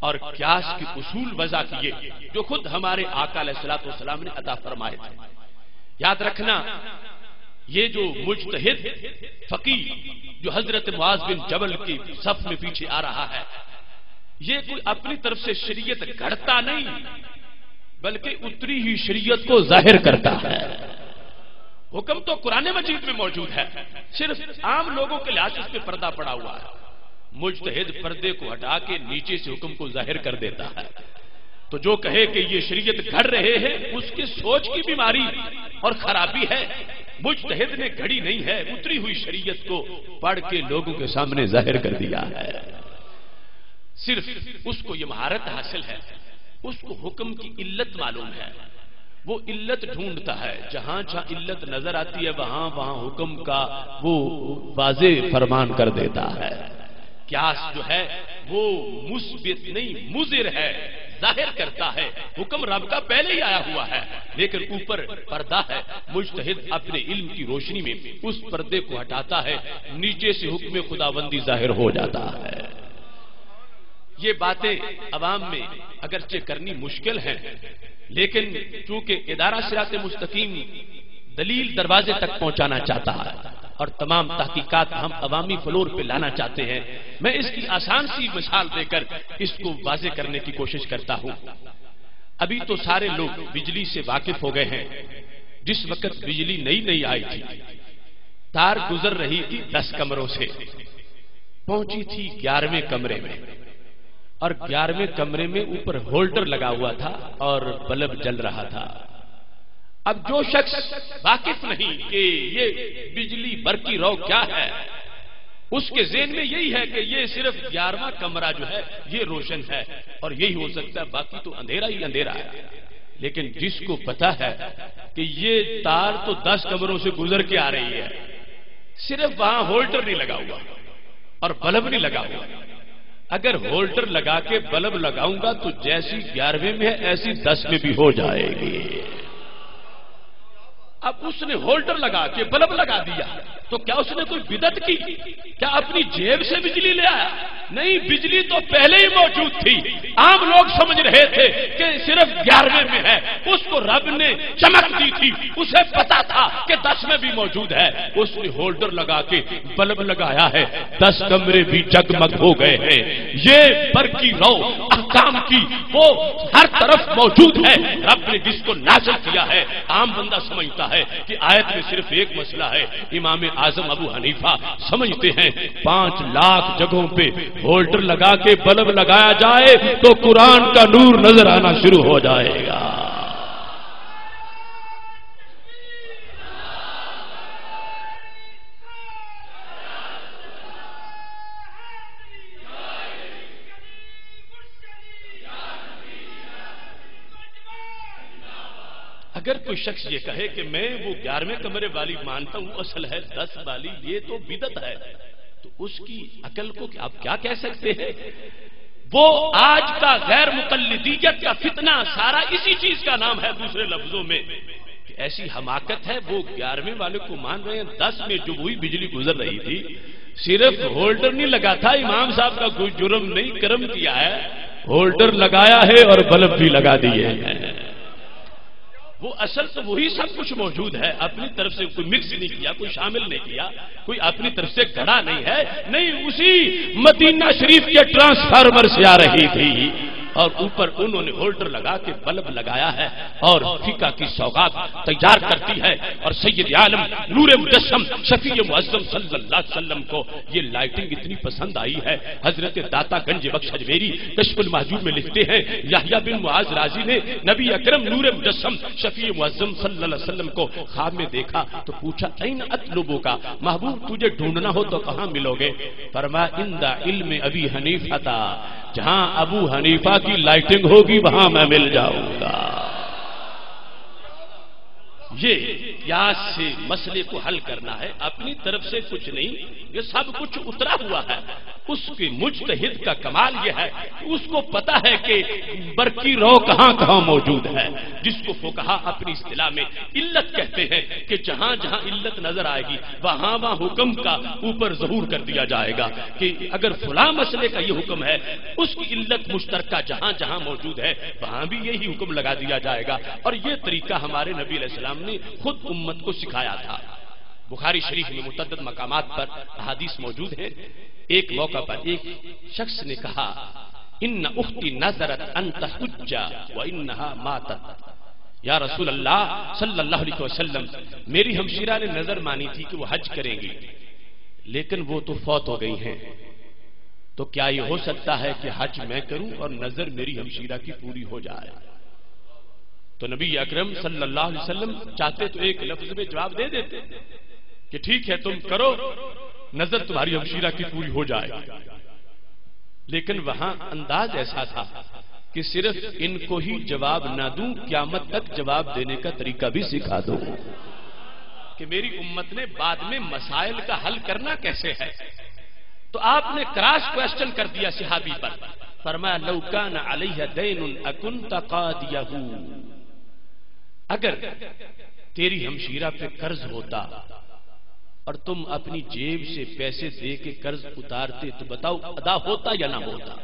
اور قیاس کے اصول وضع کیے جو خود ہمارے آقا علیہ الصلوۃ والسلام نے عطا فرمائے تھے۔ یاد رکھنا یہ جو مجتہد فقیہ جو حضرت معاذ بن جبل کی صف میں پیچھے آ رہا ہے یہ کوئی اپنی طرف سے شریعت گھڑتا نہیں بلکہ اتری ہی شریعت کو ظاہر کرتا ہے۔ حکم تو قرآن مجید میں موجود ہے، صرف عام لوگوں کے لحاظ سے اس پہ پردہ پڑا ہوا ہے۔ مجتہد پردے کو ہٹا کے نیچے سے حکم کو ظاہر کر دیتا ہے، تو جو کہے کہ یہ شریعت گھڑ رہے ہیں اس کی سوچ کی بیماری اور خرابی ہے۔ مجتہد نے گھڑی نہیں ہے، اتری ہوئی شریعت کو پڑھ کے لوگوں کے سامنے ظاہر کر دیا ہے۔ صرف اس کو یہ مہارت حاصل ہے، اس کو حکم کی علت معلوم ہے، وہ علت ڈھونڈتا ہے، جہاں جہاں علت نظر آتی ہے وہاں وہاں حکم کا وہ واضح فرمان کر دیتا ہے۔ قیاس جو ہے وہ مثبت نہیں مضر ہے، ظاہر کرتا ہے حکم رب کا پہلے ہی آیا ہوا ہے، لیکن اوپر پردہ ہے، مجتہد اپنے علم کی روشنی میں اس پردے کو ہٹاتا ہے، نیچے سے حکم خداوندی ظاہر ہو جاتا ہے۔ یہ باتیں عوام میں اگرچہ کرنی مشکل ہیں، لیکن چونکہ ادارہ صراط مستقیم دلیل دروازے تک پہنچانا چاہتا ہے اور تمام تحقیقات ہم عوامی فلور پہ لانا چاہتے ہیں، میں اس کی آسان سی مثال دے کر اس کو واضح کرنے کی کوشش کرتا ہوں۔ ابھی تو سارے لوگ بجلی سے واقف ہو گئے ہیں۔ جس وقت بجلی نئی آئی تھی، تار گزر رہی تھی 10 کمروں سے، پہنچی تھی 11ویں کمرے میں، اور 11ویں کمرے میں اوپر ہولڈر لگا ہوا تھا اور بلب جل رہا تھا۔ اب جو شخص واقف نہیں کہ یہ بجلی برقی رو کیا ہے، اس کے ذہن میں یہی ہے کہ یہ صرف 11واں کمرہ جو ہے یہ روشن ہے اور یہی ہو سکتا ہے، باقی تو اندھیرا ہی اندھیرا ہے۔ لیکن جس کو پتا ہے کہ یہ تار تو 10 کمروں سے گزر کے آ رہی ہے، صرف وہاں ہولڈر نہیں لگا ہوا اور بلب نہیں لگا ہوا، اگر ہولڈر لگا کے بلب لگاؤں گا تو جیسی 11ویں میں ہے ایسی 10 میں بھی ہو جائے گی۔ اب اس نے ہولڈر لگا کے بلب لگا دیا تو کیا اس نے کوئی بدعت کی؟ کیا اپنی جیب سے بجلی لے آیا؟ نہیں، بجلی تو پہلے ہی موجود تھی، عام لوگ سمجھ رہے تھے کہ صرف 11ویں میں ہے، اس کو رب نے چمک دی تھی، اسے پتا تھا کہ 10 میں بھی موجود ہے، اس نے ہولڈر لگا کے بلب لگایا ہے، 10 کمرے بھی جگمگ ہو گئے ہیں۔ یہ برقی رو احکام کی وہ ہر طرف موجود ہے، رب نے جس کو نازل کیا ہے۔ عام بندہ سمجھتا ہے کہ آیت میں صرف ایک مسئلہ ہے، امام اعظم ابو حنیفہ سمجھتے ہیں 5 لاکھ جگہوں پہ ہولڈر لگا کے بلب لگایا جائے تو قرآن کا نور نظر آنا شروع ہو جائے گا۔ اگر کوئی شخص یہ کہے کہ میں وہ 11ویں کمرے والی مانتا ہوں، اصل ہے 10 والی، یہ تو بدعت ہے، تو اس کی عقل کو آپ کیا کہہ سکتے ہیں؟ وہ آج کا غیر مقلدیت کا فتنہ سارا اسی چیز کا نام ہے، دوسرے لفظوں میں کہ ایسی حماقت ہے، وہ 11ویں والے کو مان رہے ہیں 10 میں جو ہوئی بجلی گزر رہی تھی، صرف ہولڈر نہیں لگا تھا، امام صاحب کا کوئی جرم نہیں، کرم کیا ہے، ہولڈر لگایا ہے اور بلب بھی لگا دیے ہیں۔ وہ اصل تو وہی سب کچھ موجود ہے، اپنی طرف سے کوئی مکس نہیں کیا، کوئی شامل نہیں کیا، کوئی اپنی طرف سے گڑا نہیں ہے، نہیں، اسی مدینہ شریف کے ٹرانسفارمر سے آ رہی تھی اور اوپر انہوں نے ہولڈر لگا کے بلب لگایا ہے اور فقہ کی سوغات تیار کرتی ہے، اور سید عالم نور مجسم شفیع معظم صلی اللہ علیہ وسلم کو یہ لائٹنگ اتنی پسند آئی ہے، حضرت داتا گنج بخش اجمیری کشف المحجوب میں لکھتے ہیں یحییٰ بن معاذ رازی نے نبی اکرم نور مجسم شفیع معظم صلی اللہ علیہ وسلم کو خواب میں دیکھا تو پوچھا این اطلبو کا، محبوب تجھے ڈھونڈنا ہو تو کہاں ملو گے؟ فرمایا عند علم ابی حنیفہ، جہاں ابو حنیفہ کی لائٹنگ ہوگی وہاں میں مل جاؤں گا۔ یہ قیاس سے مسئلے کو حل کرنا ہے، اپنی طرف سے کچھ نہیں، یہ سب کچھ اترا ہوا ہے۔ اس کے مجتہد کا کمال یہ ہے کہ اس کو پتا ہے کہ برقی رو کہاں کہاں موجود ہے، جس کو فقہا اپنی اصطلاح میں علت کہتے ہیں کہ جہاں جہاں علت نظر آئے گی وہاں وہاں حکم کا اوپر ظہور کر دیا جائے گا کہ اگر فلاں مسئلے کا یہ حکم ہے، اس کی علت مشترکہ جہاں جہاں موجود ہے وہاں بھی یہی حکم لگا دیا جائے گا۔ اور یہ طریقہ ہمارے نبی علیہ السلام نے خود امت کو سکھایا تھا۔ بخاری شریف میں متعدد مقامات پر احادیث موجود ہیں۔ ایک موقع پر ایک شخص نے کہا ان اختی نظرت ان تحج وانها ماتت، یا رسول اللہ صلی اللہ علیہ وسلم، میری ہمشیرہ نے نظر مانی تھی کہ وہ حج کریں گی لیکن وہ تو فوت ہو گئی ہیں، تو کیا یہ ہو سکتا ہے کہ حج میں کروں اور نظر میری ہمشیرہ کی پوری ہو جائے؟ تو نبی اکرم صلی اللہ علیہ وسلم چاہتے تو ایک لفظ میں جواب دے دیتے کہ ٹھیک ہے تم کرو، نظر تمہاری ہمشیرہ کی پوری ہو جائے، لیکن وہاں انداز ایسا تھا کہ کہ صرف ان کو ہی جواب نہ دوں، قیامت تک جواب دینے کا طریقہ بھی سکھا دوں کہ میری امت نے بعد میں مسائل کا حل کرنا کیسے ہے۔ تو آپ نے کراس کوشچن کر دیا صحابی پر، فرمایا لو کان علیہ دین اکنت قاضیہ، اگر تیری ہمشیرہ پہ قرض ہوتا اور تم اپنی جیب سے پیسے دے کے قرض اتارتے تو بتاؤ ادا ہوتا یا نہ ہوتا؟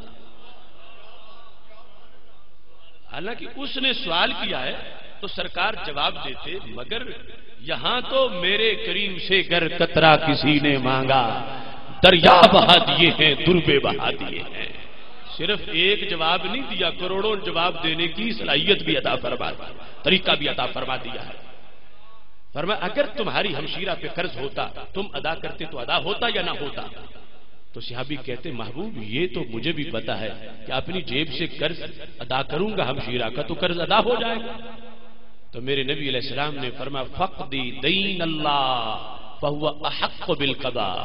حالانکہ اس نے سوال کیا ہے تو سرکار جواب دیتے، مگر یہاں تو میرے کریم سے گر قطرہ کسی نے مانگا، دریا بہا دیے ہیں، دربے بہا دیے ہیں۔ صرف ایک جواب نہیں دیا، کروڑوں جواب دینے کی صلاحیت بھی عطا فرما دی، طریقہ بھی عطا فرما دیا ہے۔ فرمایا اگر تمہاری ہمشیرہ پہ قرض ہوتا تم ادا کرتے تو ادا ہوتا یا نہ ہوتا؟ تو صحابی کہتے محبوب یہ تو مجھے بھی پتا ہے کہ اپنی جیب سے قرض ادا کروں گا ہمشیرہ کا تو قرض ادا ہو جائے گا۔ تو میرے نبی علیہ السلام نے فرمایا فقدی دین اللہ فہو احق بالقضاء،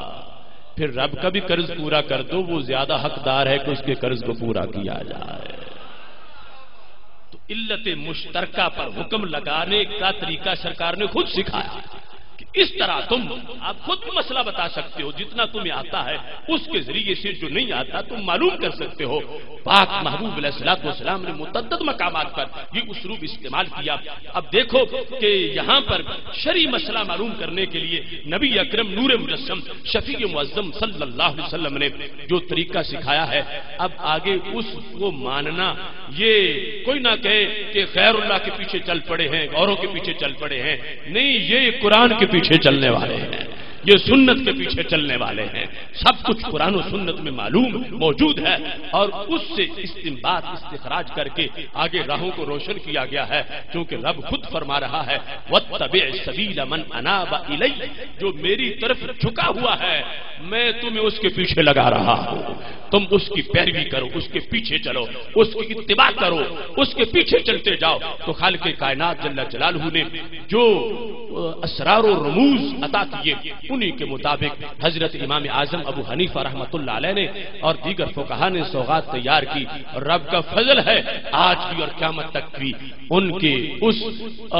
پھر رب کا بھی قرض پورا کر دو، وہ زیادہ حقدار ہے کہ اس کے قرض کو پورا کیا جائے۔ تو علت مشترکہ پر حکم لگانے کا طریقہ سرکار نے خود سکھایا کہ اس طرح تم آپ خود بھی مسئلہ بتا سکتے ہو، جتنا تمہیں آتا ہے اس کے ذریعے سے جو نہیں آتا تم معلوم کر سکتے ہو۔ پاک محبوب علیہ الصلوۃ والسلام نے متعدد مقامات پر یہ اسلوب استعمال کیا۔ اب دیکھو کہ یہاں پر شرعی مسئلہ معلوم کرنے کے لیے نبی اکرم نور مجسم شفیع معظم صلی اللہ علیہ وسلم نے جو طریقہ سکھایا ہے، اب آگے اس کو ماننا، یہ کوئی نہ کہے کہ غیر اللہ کے پیچھے چل پڑے ہیں، اوروں کے پیچھے چل پڑے ہیں، نہیں، یہ قرآن کے پیچھے چلنے والے ہیں، یہ سنت کے پیچھے چلنے والے ہیں، سب کچھ قرآن و سنت میں معلوم موجود ہے، اور اس سے استنباط استخراج کر کے آگے راہوں کو روشن کیا گیا ہے، کیونکہ رب خود فرما رہا ہے وَاتَّبِعْ سَبِيلَ مَنْ أَنَابَ إِلَيَّ، جو میری طرف جھکا ہوا ہے میں تمہیں اس کے پیچھے لگا رہا ہوں، تم اس کی پیروی کرو، اس کے پیچھے چلو، اس کی اتباع کرو، اس کے پیچھے چلتے جاؤ۔ تو خالق کائنات جل جلالہ نے جو اسرار و رموز عطا کیے انہی کے مطابق حضرت امام اعظم ابو حنیفہ رحمۃ اللہ علیہ نے اور دیگر فقہا نے سوغات تیار کی، اور رب کا فضل ہے آج بھی اور قیامت تک بھی ان کے اس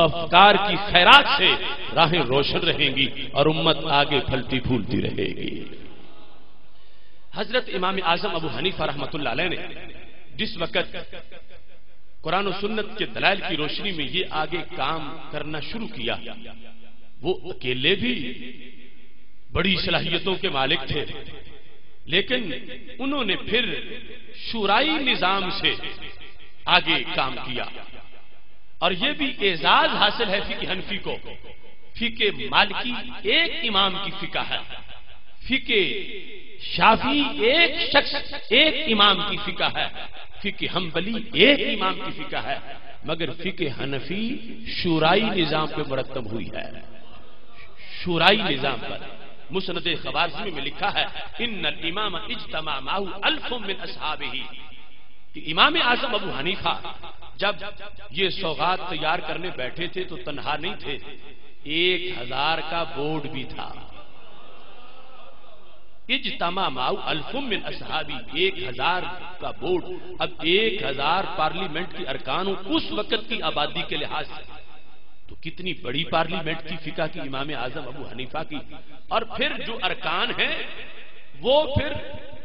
افکار کی خیرات سے راہیں روشن رہیں گی اور امت آگے پھلتی پھولتی رہے گی۔ حضرت امام اعظم ابو حنیفہ رحمۃ اللہ علیہ نے جس وقت قرآن و سنت کے دلائل کی روشنی میں یہ آگے کام کرنا شروع کیا، وہ اکیلے بھی بڑی صلاحیتوں کے مالک تھے، لیکن انہوں نے پھر شورائی نظام سے آگے کام کیا، اور یہ بھی اعزاز حاصل ہے فقہ حنفی کو۔ فقہ مالکی ایک امام کی فقہ ہے، فقہ شافعی ایک شخص ایک امام کی فقہ ہے، فقہ حنبلی ایک امام کی فقہ ہے، مگر فقہ حنفی شورائی نظام پہ مرتب ہوئی ہے، شورائی نظام پر۔ مسند خوارزمی میں لکھا ہے ان الامام اجتمع معه 1000 من اصحابہ، کہ امام اعظم ابو حنیفہ جب یہ سوغات تیار کرنے بیٹھے تھے تو تنہا نہیں تھے، 1000 کا بورڈ بھی تھا۔ اجتماع معه 1000 من اصحابی، 1000 کا بورڈ۔ اب 1000 پارلیمنٹ کی ارکان اس وقت کی آبادی کے لحاظ سے تو کتنی بڑی پارلیمنٹ کی فقہ کی امام اعظم ابو حنیفہ کی، اور پھر جو ارکان ہیں وہ پھر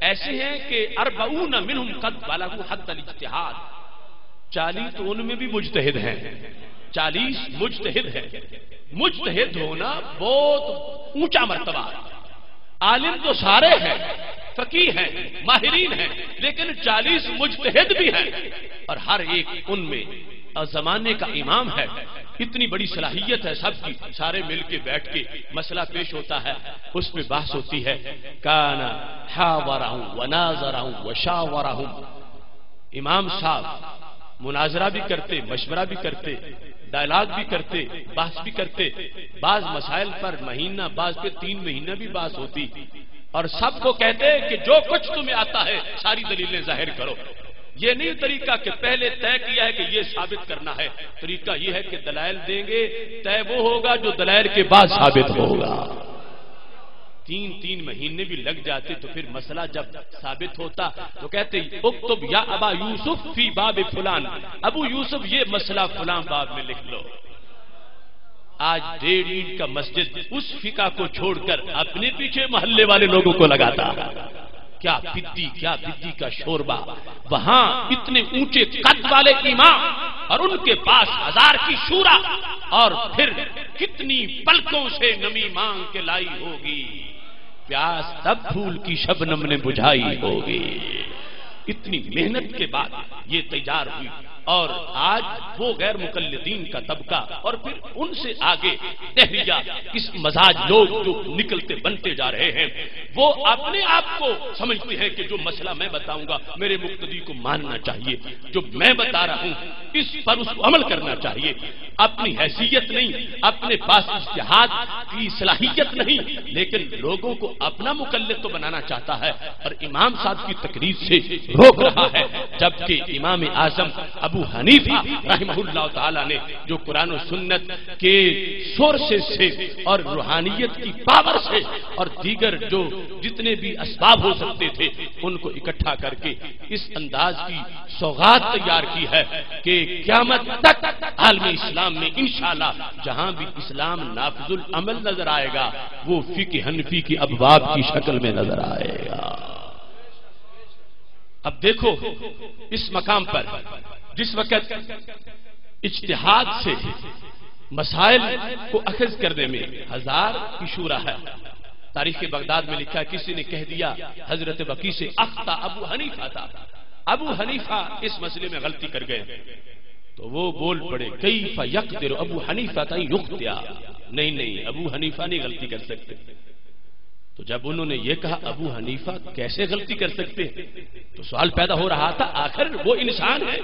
ایسے ہیں کہ 40 منہم قد بلغوا حد الاجتہاد، 40 تو ان میں بھی مجتہد ہیں، 40 مجتہد ہیں۔ مجتہد ہونا بہت اونچا مرتبہ، عالم تو سارے ہیں، فقیہ ہیں، ماہرین ہیں، لیکن 40 مجتہد بھی ہیں، اور ہر ایک ان میں زمانے کا امام ہے۔ اتنی بڑی صلاحیت ہے سب کی، سارے مل کے بیٹھ کے مسئلہ پیش ہوتا ہے، اس پہ بحث ہوتی ہے۔ کان حاورہم وناظرہم وشاورہم، امام صاحب مناظرہ بھی کرتے، مشورہ بھی کرتے، ڈائلاگ بھی کرتے، بحث بھی کرتے، بعض مسائل پر مہینہ، بعض پہ 3 مہینہ بھی بحث ہوتی، اور سب کو کہتے کہ جو کچھ تمہیں آتا ہے ساری دلیلیں ظاہر کرو۔ یہ نہیں طریقہ کہ پہلے طے کیا ہے کہ یہ ثابت کرنا ہے، طریقہ یہ ہے کہ دلائل دیں گے، طے وہ ہوگا جو دلائل کے بعد ثابت ہوگا۔ تین مہینے بھی لگ جاتے تو پھر مسئلہ جب ثابت ہوتا تو کہتے اکتب یا ابا یوسف فی باب فلان، ابو یوسف یہ مسئلہ فلان باب میں لکھ لو۔ آج 1.5 اینٹ کا مسجد اس فقہ کو چھوڑ کر اپنے پیچھے محلے والے لوگوں کو لگاتا، کیا بدی کا شوربہ، وہاں اتنے اونچے قد والے امام اور ان کے پاس 1000 کی شورا، اور پھر کتنی پلکوں سے نمی مانگ کے لائی ہوگی، پیاس تب پھول کی شبنم نے بجھائی ہوگی۔ اتنی محنت کے بعد یہ تیار ہوئی، اور آج وہ غیر مقلدین کا طبقہ اور پھر ان سے آگے دہریہ اس مزاج لوگ جو نکلتے بنتے جا رہے ہیں، وہ اپنے آپ کو سمجھتے ہیں کہ جو مسئلہ میں بتاؤں گا میرے مقتدی کو ماننا چاہیے، جو میں بتا رہا ہوں اس پر اس کو عمل کرنا چاہیے۔ اپنی حیثیت نہیں، اپنے پاس اجتہاد کی صلاحیت نہیں، لیکن لوگوں کو اپنا مقلد تو بنانا چاہتا ہے اور امام صاحب کی تقریر سے روک رہا ہے، جبکہ امام اعظم ابو حنیفہ رحمہ اللہ تعالی نے جو قرآن و سنت کے سورسز سے اور روحانیت کی پاور سے اور دیگر جو جتنے بھی اسباب ہو سکتے تھے ان کو اکٹھا کر کے اس انداز کی سوغات تیار کی ہے کہ قیامت تک عالم اسلام میں انشاءاللہ جہاں بھی اسلام نافذ العمل نظر آئے گا وہ فقہ حنفی کی ابواب کی شکل میں نظر آئے گا۔ اب دیکھو اس مقام پر جس وقت اجتہاد سے مسائل کو اخذ کرنے میں 1000 کی شورا ہے، تاریخ بغداد میں لکھا ہے کسی نے کہہ دیا حضرت بقی سے اخطا ابو حنیفہ تھا، ابو حنیفہ اس مسئلے میں غلطی کر گئے، تو وہ بول پڑے کیف یقدر ابو حنیفہ ان یخطئ، نہیں ابو حنیفہ نہیں غلطی کر سکتے۔ تو جب انہوں نے یہ کہا ابو حنیفہ کیسے غلطی کر سکتے تو سوال پیدا ہو رہا تھا آخر وہ انسان ہے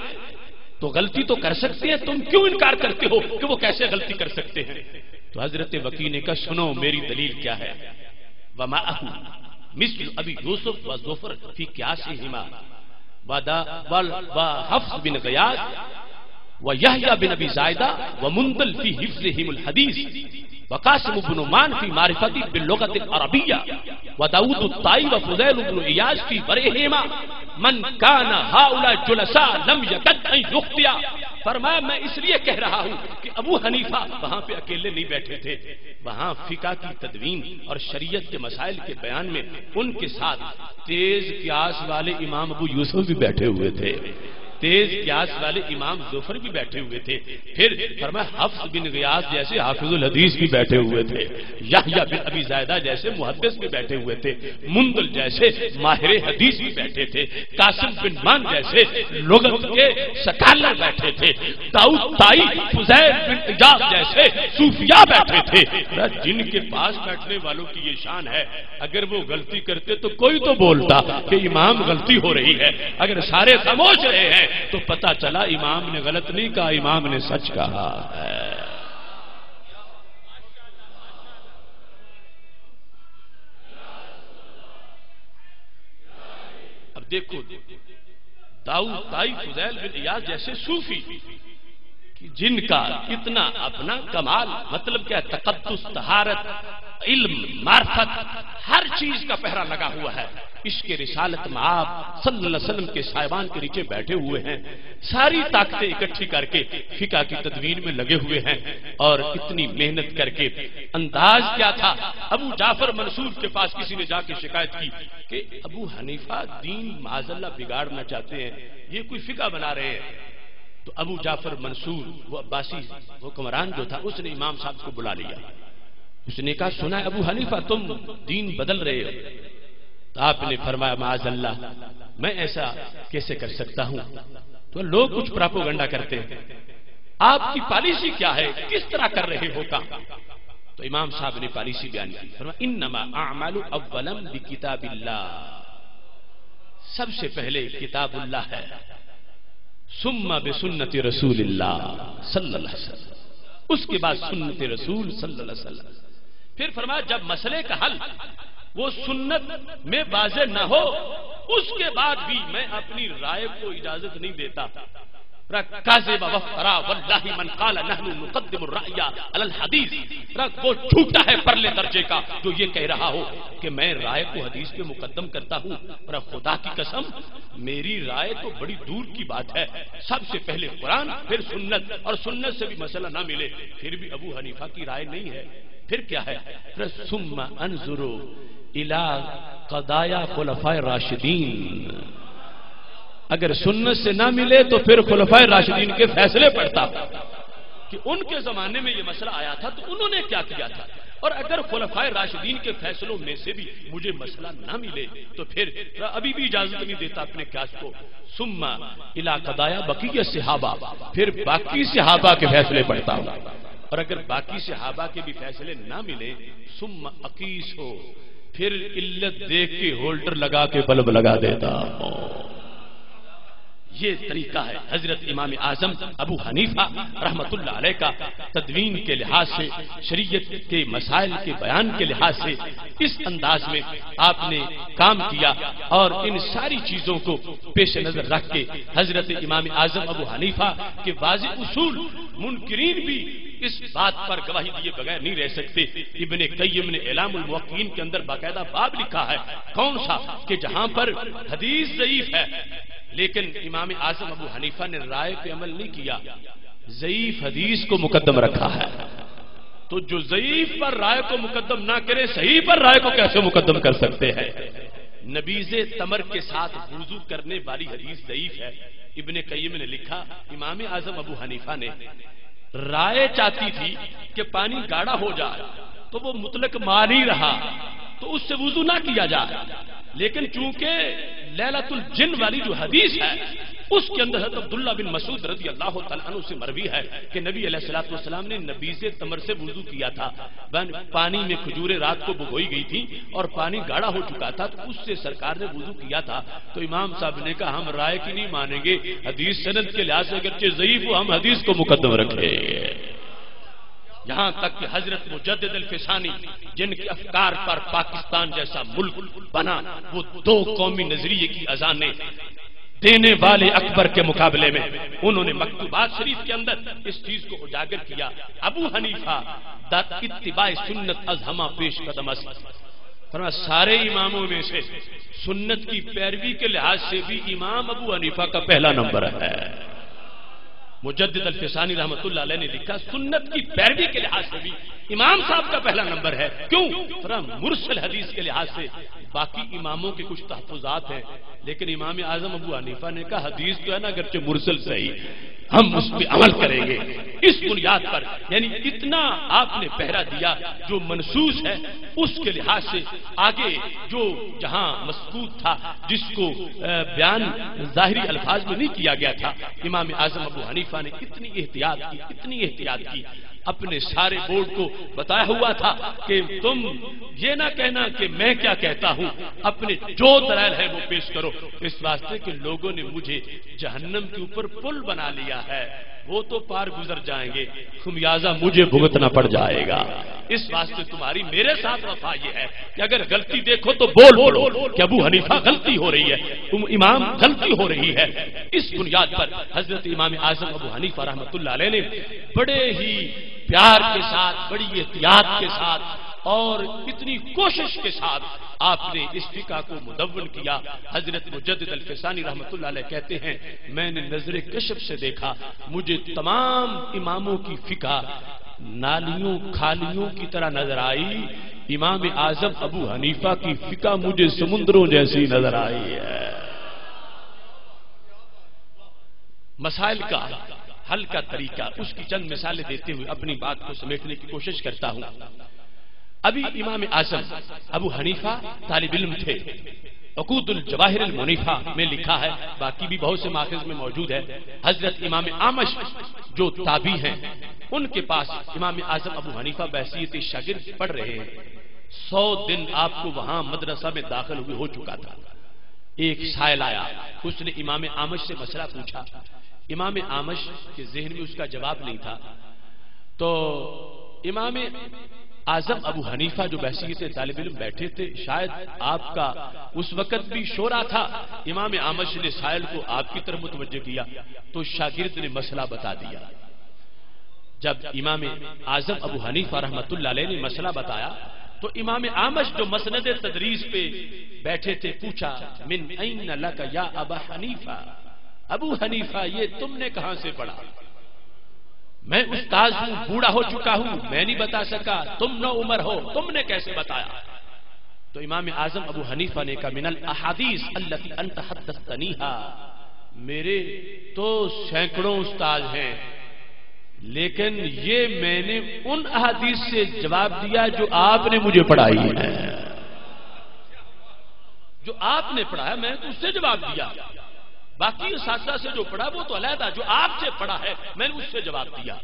تو غلطی تو کر سکتے ہیں، تم کیوں انکار کرتے ہو کہ وہ کیسے غلطی کر سکتے ہیں؟ تو حضرت وکی نے کہا سنو میری دلیل کیا ہے، وَمَعَهُ مِثْلُ أَبِي يُوسُف وَزُفْرَ فِي قِيَاسِهِمَا وَحَفْص بن غیاث وَيَحْيَى بن أبي زائدة وَمُنْدَلْ فِي حِفْظِهِمُ الْحَدِيث وقاسم بن نعمان في معرفته باللغة العربية وداود الطائي وفضيل بن عياض في برئهما من كان هؤلاء جلساء لم يكد أن يخطئ۔ فرمایا میں اس لیے کہہ رہا ہوں کہ ابو حنیفہ وہاں پہ اکیلے نہیں بیٹھے تھے، وہاں فقہ کی تدوین اور شریعت کے مسائل کے بیان میں ان کے ساتھ تیز قیاس والے امام ابو یوسف بھی بیٹھے ہوئے تھے، تیز قیاس والے امام ظفر بھی بیٹھے ہوئے تھے، پھر فرمایا حفص بن غیاث جیسے حافظ الحدیث بھی بیٹھے ہوئے تھے، یحییٰ بن ابی زائدہ جیسے محدث بھی بیٹھے ہوئے تھے، مندل جیسے ماہر حدیث بھی بیٹھے تھے، قاسم بن مان جیسے لغت کے سکالر بیٹھے تھے، داؤد طائی فضیل بن عیاض جیسے صوفیاء بیٹھے تھے۔ جن کے پاس بیٹھنے والوں کی یہ شان ہے، اگر وہ غلطی کرتے تو کوئی تو بولتا کہ امام غلطی ہو رہی ہے، اگر سارے خاموش رہے ہیں تو پتا چلا امام نے غلط نہیں کہا، امام نے سچ کہا ہے۔ اب دیکھو داؤد طائی فضیل بن عیاض جیسے صوفی جن کا اتنا اپنا کمال، مطلب کیا ہے، تقدس، طہارت، علم، معرفت، ہر چیز کا پہرا لگا ہوا ہے، عشق رسالت میں آپ صلی اللہ علیہ وسلم کے سائبان کے نیچے بیٹھے ہوئے ہیں، ساری طاقتیں اکٹھی کر کے فقہ کی تدوین میں لگے ہوئے ہیں، اور اتنی محنت کر کے انداز کیا تھا۔ ابو جعفر منصور کے پاس کسی نے جا کے شکایت کی کہ ابو حنیفہ دین معاذ اللہ بگاڑنا چاہتے ہیں، یہ کوئی فقہ بنا رہے ہیں۔ تو ابو جعفر منصور وہ عباسی حکمران جو تھا اس نے امام صاحب کو بلا لیا، اس نے کہا سنا ہے ابو حنیفہ تم دین بدل رہے ہو؟ تو آپ نے فرمایا معاذ اللہ میں ایسا کیسے کر سکتا ہوں، تو لوگ کچھ پراپوگنڈا کرتے ہیں، آپ کی پالیسی کیا ہے، کس طرح کر رہے ہو کام؟ تو امام صاحب نے پالیسی بیان کی، فرمایا انما اعمال اولا بکتاب اللہ، سب سے پہلے کتاب اللہ ہے، ثم بسنت رسول اللہ صلی اللہ علیہ وسلم، اس کے بعد سنت رسول صلی اللہ علیہ وسلم۔ پھر فرمایا جب مسئلے کا حل وہ سنت میں واضح نہ ہو اس کے بعد بھی میں اپنی رائے کو اجازت نہیں دیتا کاذب وفترا واللہ من قال نحن نقدم الرأی علی الحدیث، وہ جھوٹا ہے پرلے درجے کا جو یہ کہہ رہا ہو کہ میں رائے کو حدیث پہ مقدم کرتا ہوں، اور خدا کی قسم میری رائے تو بڑی دور کی بات ہے، سب سے پہلے قرآن پھر سنت، اور سنت سے بھی مسئلہ نہ ملے پھر بھی ابو حنیفہ کی رائے نہیں ہے، پھر کیا ہے؟ ثم انظروا الی قضایا خلفاء الراشدین، اگر سنت سے نہ ملے تو پھر خلفائے راشدین کے فیصلے پڑھتا کہ ان کے زمانے میں یہ مسئلہ آیا تھا تو انہوں نے کیا کیا تھا، اور اگر خلفائے راشدین کے فیصلوں میں سے بھی مجھے مسئلہ نہ ملے تو پھر ابھی بھی اجازت نہیں دیتا اپنے قیاس کو، ثم الی قضایا بقیہ صحابہ، پھر باقی صحابہ کے فیصلے پڑھتا ہوں، اور اگر باقی صحابہ کے بھی فیصلے نہ ملے ثم اقیس ہو، پھر علت دیکھ کے ہولڈر لگا کے بلب لگا دیتا ہوں۔ یہ طریقہ ہے حضرت امام اعظم ابو حنیفہ رحمت اللہ علیہ کا، تدوین کے لحاظ سے، شریعت کے مسائل کے بیان کے لحاظ سے اس انداز میں آپ نے کام کیا، اور ان ساری چیزوں کو پیش نظر رکھ کے حضرت امام اعظم ابو حنیفہ کے واضح اصول منکرین بھی اس بات پر گواہی دیے بغیر نہیں رہ سکتے۔ ابن قیم نے اعلام الموقعین کے اندر باقاعدہ باب لکھا ہے، کون سا؟ کہ جہاں پر حدیث ضعیف ہے لیکن امام اعظم ابو حنیفہ نے رائے پہ عمل نہیں کیا، ضعیف حدیث کو مقدم رکھا ہے، تو جو ضعیف پر رائے کو مقدم نہ کرے صحیح پر رائے کو کیسے مقدم کر سکتے ہیں؟ نبیذ تمر کے ساتھ وضو کرنے والی حدیث ضعیف ہے، ابن قیم نے لکھا امام اعظم ابو حنیفہ نے رائے چاہتی تھی کہ پانی گاڑھا ہو جائے تو وہ مطلق مانی رہا تو اس سے وضو نہ کیا جائے، لیکن چونکہ لیلۃ الجن والی جو حدیث ہے اس کے اندر حضرت عبداللہ بن مسعود رضی اللہ تعالیٰ عنہ سے مروی ہے کہ نبی علیہ الصلوۃ والسلام نے نبیذ تمر سے وضو کیا تھا، پانی میں کھجوریں رات کو بھگوئی گئی تھی اور پانی گاڑھا ہو چکا تھا تو اس سے سرکار نے وضو کیا تھا، تو امام صاحب نے کہا ہم رائے کی نہیں مانیں گے، حدیث سند کے لحاظ سے اگرچہ ضعیف ہو ہم حدیث کو مقدم رکھیں گے۔ یہاں تک کہ حضرت مجدد الفسانی جن کے افکار پر پاکستان جیسا ملک بنا، وہ دو قومی نظریے کی اذانیں دینے والے اکبر کے مقابلے میں انہوں نے مکتوبات شریف کے اندر اس چیز کو اجاگر کیا، ابو حنیفہ در اتباع سنت از ہمہ پیش قدم است، فرمایا سارے اماموں میں سے سنت کی پیروی کے لحاظ سے بھی امام ابو حنیفہ کا پہلا نمبر ہے۔ مجدد الفسانی رحمت اللہ علیہ نے لکھا سنت کی پیروی کے لحاظ سے بھی امام صاحب کا پہلا نمبر ہے، کیوں؟ مرسل حدیث کے لحاظ سے باقی اماموں کے کچھ تحفظات ہیں، لیکن امام اعظم ابو حنیفہ نے کہا حدیث تو ہے نا اگرچہ مرسل صحیح، ہم اس پہ عمل کریں گے، اس بنیاد پر، یعنی اتنا آپ نے پہرا دیا جو منصوص ہے اس کے لحاظ سے، آگے جو جہاں مسکوت تھا جس کو بیان ظاہری الفاظ میں نہیں کیا گیا تھا، امام اعظم ابو حنیفہ نے اتنی احتیاط کی، اپنے سارے بورڈ کو بتایا ہوا تھا کہ تم یہ نہ کہنا کہ میں کیا کہتا ہوں، اپنے جو دلائل ہے وہ پیش کرو، اس واسطے کہ لوگوں نے مجھے جہنم کے اوپر پل بنا لیا ہے، وہ تو پار گزر جائیں گے، خمیازہ مجھے بھگتنا پڑ جائے گا، اس واسطے تمہاری میرے ساتھ وفا یہ ہے کہ اگر غلطی دیکھو تو بول بولو کہ ابو حنیفہ غلطی ہو رہی ہے، تم امام غلطی ہو رہی ہے۔ اس بنیاد پر حضرت امام اعظم ابو حنیفہ رحمۃ اللہ علیہ نے بڑے ہی پیار کے ساتھ، بڑی احتیاط کے ساتھ اور اتنی کوشش کے ساتھ آپ نے اس فقہ کو مدون کیا۔ حضرت مجدد الفسانی رحمت اللہ علیہ کہتے ہیں میں نے نظر کشف سے دیکھا، مجھے تمام اماموں کی فقہ نالیوں کھالیوں کی طرح نظر آئی، امام اعظم ابو حنیفہ کی فقہ مجھے سمندروں جیسی نظر آئی ہے۔ مسائل کا حل کا طریقہ، اس کی چند مثالیں دیتے ہوئے اپنی بات کو سمیٹنے کی کوشش کرتا ہوں۔ ابھی امام اعظم ابو حنیفہ طالب علم تھے، عقود الجواہر المنیفہ میں لکھا ہے، باقی بھی بہت سے ماخذ میں موجود ہے، حضرت امام اعمش جو تابعی ہیں ان کے پاس امام اعظم ابو حنیفہ بحیثیت شاگرد پڑھ رہے ہیں، 100 دن آپ کو وہاں مدرسہ میں داخل ہوئے ہو چکا تھا۔ ایک سائل آیا، اس نے امام اعمش سے مسئلہ پوچھا، امام اعمش کے ذہن میں اس کا جواب نہیں تھا، تو امام اعظم ابو حنیفہ جو بحیثیت طالب علم بیٹھے تھے، شاید آپ کا اس وقت بھی شورا تھا، امام اعمش نے سائل کو آپ کی طرف متوجہ کیا تو شاگرد نے مسئلہ بتا دیا۔ جب امام اعظم ابو حنیفہ رحمۃ اللہ علیہ نے مسئلہ بتایا تو امام اعمش جو مسند تدریس پہ بیٹھے تھے پوچھا من این لک یا ابا حنیفہ، ابو حنیفہ یہ تم نے کہاں سے پڑھا؟ میں استاذ ہوں، بوڑھا ہو چکا ہوں، میں نہیں بتا سکا، تم نو عمر ہو، تم نے کیسے بتایا؟ تو امام اعظم ابو حنیفہ نے کہا من الاحادیث التي انت حدثتنیھا، میرے تو سینکڑوں استاذ ہیں لیکن یہ میں نے ان احادیث سے جواب دیا جو آپ نے مجھے پڑھائی ہے، جو آپ نے پڑھایا میں نے اس سے جواب دیا، باقی اساتذہ سے جو پڑھا وہ تو علیحدہ، جو آپ سے پڑھا ہے میں نے اس سے جواب دیا۔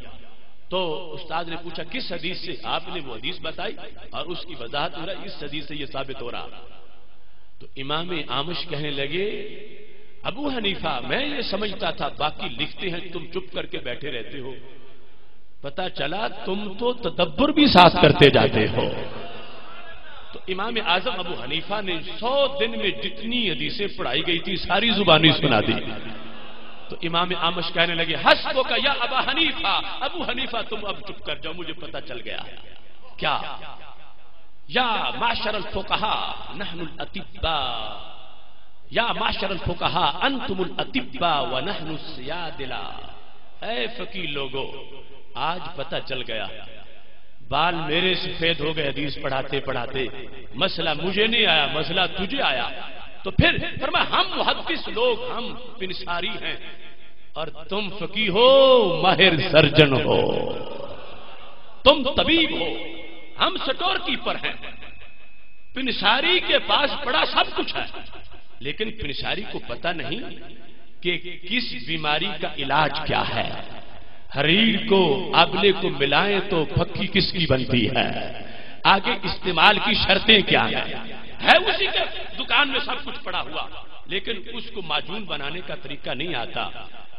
تو استاد نے پوچھا کس حدیث سے؟ آپ نے وہ حدیث بتائی اور اس کی وضاحت ہو رہا اس حدیث سے یہ ثابت ہو رہا۔ تو امام اعمش کہنے لگے ابو حنیفہ میں یہ سمجھتا تھا باقی لکھتے ہیں تم چپ کر کے بیٹھے رہتے ہو، پتہ چلا تم تو تدبر بھی ساتھ کرتے جاتے ہو۔ تو امام اعظم ابو حنیفہ نے 100 دن میں جتنی حدیثیں پڑھائی گئی تھی ساری زبانی سنا دی۔ تو امام اعمش کہنے لگے حسبک یا ابا حنیفہ، ابو حنیفہ تم اب چپ کر جاؤ، مجھے پتہ چل گیا کیا؟ یا معشر الفقہاء نحن الاطباء، یا معشر الفقہاء انتم الاطباء ونحن السیادلہ، اے فقیہ لوگو آج پتہ چل گیا، بال میرے سفید ہو گئے حدیث پڑھاتے پڑھاتے، مسئلہ مجھے نہیں آیا مسئلہ تجھے آیا۔ تو پھر فرمایا ہم محدث لوگ ہم پنساری ہیں اور تم فقیہ ہو، ماہر سرجن ہو، تم طبیب ہو، ہم سٹور کیپر ہیں۔ پنساری کے پاس بڑا سب کچھ ہے لیکن پنساری کو پتہ نہیں کہ کس بیماری کا علاج کیا ہے۔ حریر کو آبلے کو ملائیں تو پھکی کس کی بنتی ہے، آگے استعمال کی شرطیں کیا ہیں، ہے اسی کے دکان میں سب کچھ پڑا ہوا لیکن اس کو معجون بنانے کا طریقہ نہیں آتا۔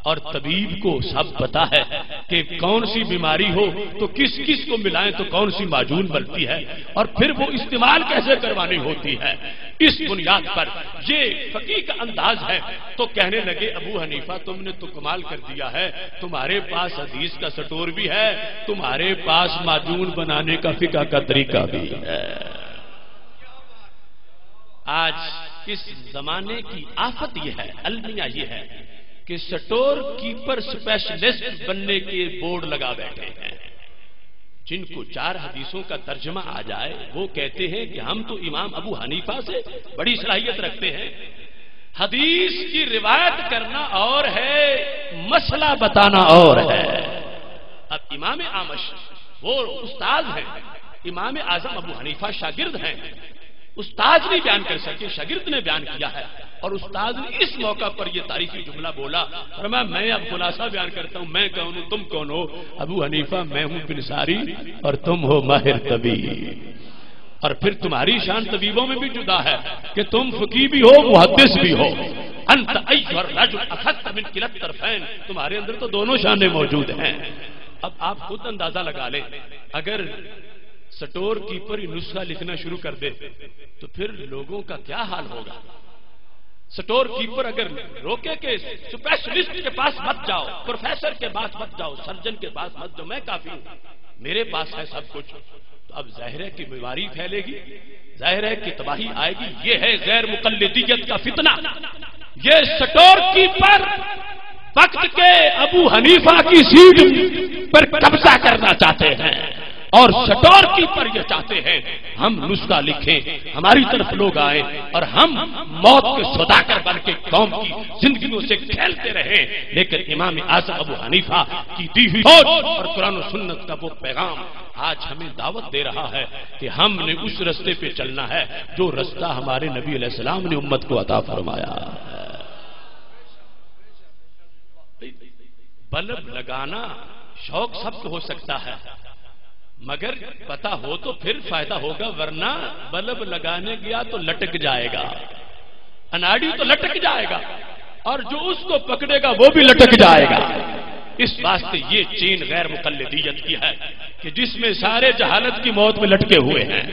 اور طبیب کو سب پتا ہے کہ کون سی بیماری ہو تو کس کس کو ملائیں تو کون سی معجون بنتی ہے اور پھر وہ استعمال کیسے کروانی ہوتی ہے۔ اس بنیاد پر یہ فقیہ کا انداز ہے۔ تو کہنے لگے ابو حنیفہ تم نے تو کمال کر دیا ہے، تمہارے پاس حدیث کا سٹور بھی ہے، تمہارے پاس معجون بنانے کا فقہ کا طریقہ بھی ہے۔ آج اس زمانے کی آفت یہ ہے، المیہ یہ ہے کہ سٹور کیپر اسپیشلسٹ بننے کے بورڈ لگا بیٹھے ہیں، جن کو 4 حدیثوں کا ترجمہ آ جائے وہ کہتے ہیں کہ ہم تو امام ابو حنیفہ سے بڑی صلاحیت رکھتے ہیں۔ حدیث کی روایت کرنا اور ہے، مسئلہ بتانا اور ہے۔ اب امام اعمش وہ استاد ہیں، امام اعظم ابو حنیفہ شاگرد ہیں، استاد نہیں بیان کر سکے، شاگرد نے بیان کیا ہے اور استاد نے اس موقع پر یہ تاریخی جملہ بولا، فرمایا میں اب خلاصہ بیان کرتا ہوں، میں کون ہوں تم کون ہو؟ ابو حنیفہ میں ہوں پنساری اور تم ہو ماہر طبیب، اور پھر تمہاری شان طبیبوں میں بھی جدا ہے کہ تم فقیہ بھی ہو محدث بھی ہو۔ انت ایھا الرجل اخذت من کلا الطرفین، تمہارے اندر تو دونوں شانیں موجود ہیں۔ اب آپ خود اندازہ لگا لیں، اگر سٹور کیپر ہی نسخہ لکھنا شروع کر دے تو پھر لوگوں کا کیا حال ہوگا۔ سٹور کیپر اگر روکے کہ اسپیشلسٹ کے پاس مت جاؤ، پروفیسر کے پاس مت جاؤ، سرجن کے پاس مت جاؤ، میں کافی ہوں، میرے پاس ہے سب کچھ، تو اب ظاہر ہے کہ بیماری پھیلے گی، ظاہر ہے کہ تباہی آئے گی۔ یہ ہے غیر مقلدیت کا فتنہ۔ یہ سٹور کیپر وقت کے ابو حنیفہ کی سیٹ پر قبضہ کرنا چاہتے ہیں اور سٹور کیپر یہ چاہتے ہیں ہم نسخہ لکھیں، ہماری طرف لوگ آئیں اور ہم موت کے صداقر بن کے قوم کی زندگیوں سے کھیلتے رہیں۔ لیکن امام اعظم ابو حنیفہ کی دی ہوئی سوچ اور قرآن و سنت کا وہ پیغام آج ہمیں دعوت دے رہا ہے کہ ہم نے اس رستے پہ چلنا ہے جو رستہ ہمارے نبی علیہ السلام نے امت کو عطا فرمایا ہے۔ بلب لگانا شوق سب کو ہو سکتا ہے مگر پتا ہو تو پھر فائدہ ہوگا، ورنہ بلب لگانے گیا تو لٹک جائے گا، اناڑی تو لٹک جائے گا اور جو اس کو پکڑے گا وہ بھی لٹک جائے گا۔ اس واسطے یہ چین غیر مقلدیت کی ہے کہ جس میں سارے جہالت کی موت میں لٹکے ہوئے ہیں،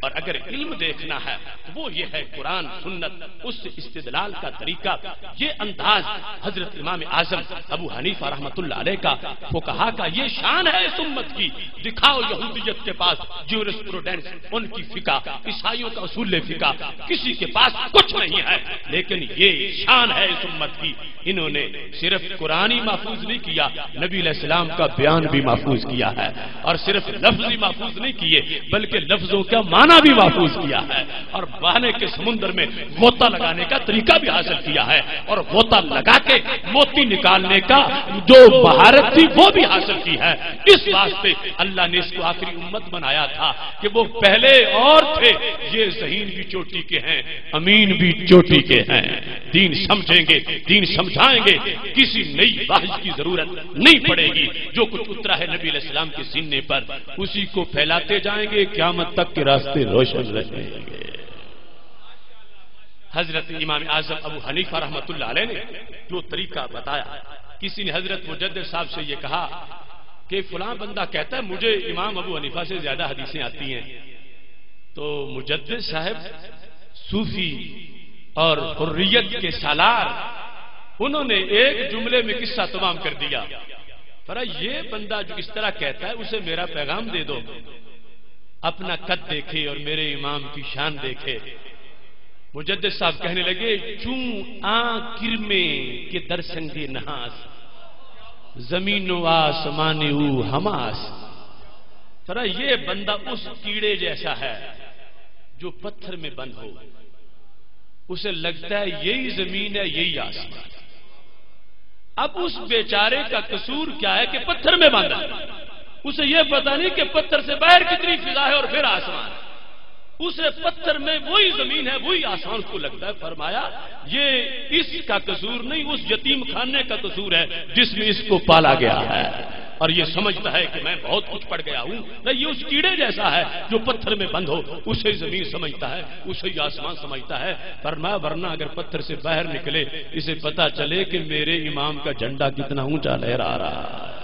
اور اگر علم دیکھنا ہے تو وہ یہ ہے قرآن سنت، اس استدلال کا طریقہ، یہ انداز حضرت امام اعظم ابو حنیفہ رحمۃ اللہ علیہ کا، فقہا کا یہ شان ہے اس امت کی۔ دکھاؤ یہودیت کے پاس جیورسپروڈنس، ان کی فقہ، عیسائیوں کا اصول فقہ، کسی کے پاس کچھ نہیں ہے، لیکن یہ شان ہے اس امت کی۔ انہوں نے صرف قرآن ہی محفوظ نہیں کیا، نبی علیہ السلام کا بیان بھی محفوظ کیا ہے، اور صرف لفظ ہی محفوظ نہیں کیے بلکہ لفظوں کا معنی بھی محفوظ کیا ہے، اور بہانے کے سمندر میں غوطہ لگانے کا طریقہ بھی حاصل کیا ہے، اور غوطہ لگا کے موتی نکالنے کا جو مہارت تھی وہ بھی حاصل کی ہے۔ اس واسطے اللہ نے اس کو آخری امت بنایا تھا کہ وہ پہلے اور تھے، یہ ذہین بھی چوٹی کے ہیں، امین بھی چوٹی کے ہیں، دین سمجھیں گے، دین سمجھائیں گے، کسی نئی بحث کی ضرورت نہیں پڑے گی، جو کچھ اترا ہے نبی علیہ السلام کے سینے پر اسی کو پھیلاتے جائیں گے، قیامت تک کے راستے روشن رہیں گے۔ حضرت امام اعظم ابو حنیفہ رحمۃ اللہ علیہ نے جو طریقہ بتایا، کسی نے حضرت مجدد صاحب سے یہ کہا کہ فلاں بندہ کہتا ہے مجھے امام ابو حنیفہ سے زیادہ حدیثیں آتی ہیں، تو مجدد صاحب صوفی اور حریت کے سالار، انہوں نے ایک جملے میں قصہ تمام کر دیا، فرا یہ بندہ جو اس طرح کہتا ہے اسے میرا پیغام دے دو، اپنا قد دیکھے اور میرے امام کی شان دیکھے۔ مجدد صاحب کہنے لگے چوں کرمے کے درسنگے نحاس، زمین و آسمان او ہماس، فرا یہ بندہ اس کیڑے جیسا ہے جو پتھر میں بند ہو، اسے لگتا ہے یہی زمین ہے یہی آسمان، اب اس بیچارے کا قصور کیا ہے کہ پتھر میں بند ہے، اسے یہ پتا نہیں کہ پتھر سے باہر کتنی فضا ہے اور پھر آسمان، اسے پتھر میں وہی زمین ہے وہی آسمان اس کو لگتا ہے۔ فرمایا یہ اس کا قصور نہیں، اس یتیم خانے کا قصور ہے جس میں اس کو پالا گیا ہے، اور یہ سمجھتا ہے کہ میں بہت کچھ پڑھ گیا ہوں، نہیں یہ اس کیڑے جیسا ہے جو پتھر میں بند ہو، اسے زمین سمجھتا ہے، اسے آسمان سمجھتا ہے۔ فرمایا ورنہ اگر پتھر سے باہر نکلے اسے پتا چلے کہ میرے امام کا جھنڈا کتنا اونچا لہرا رہا ہے۔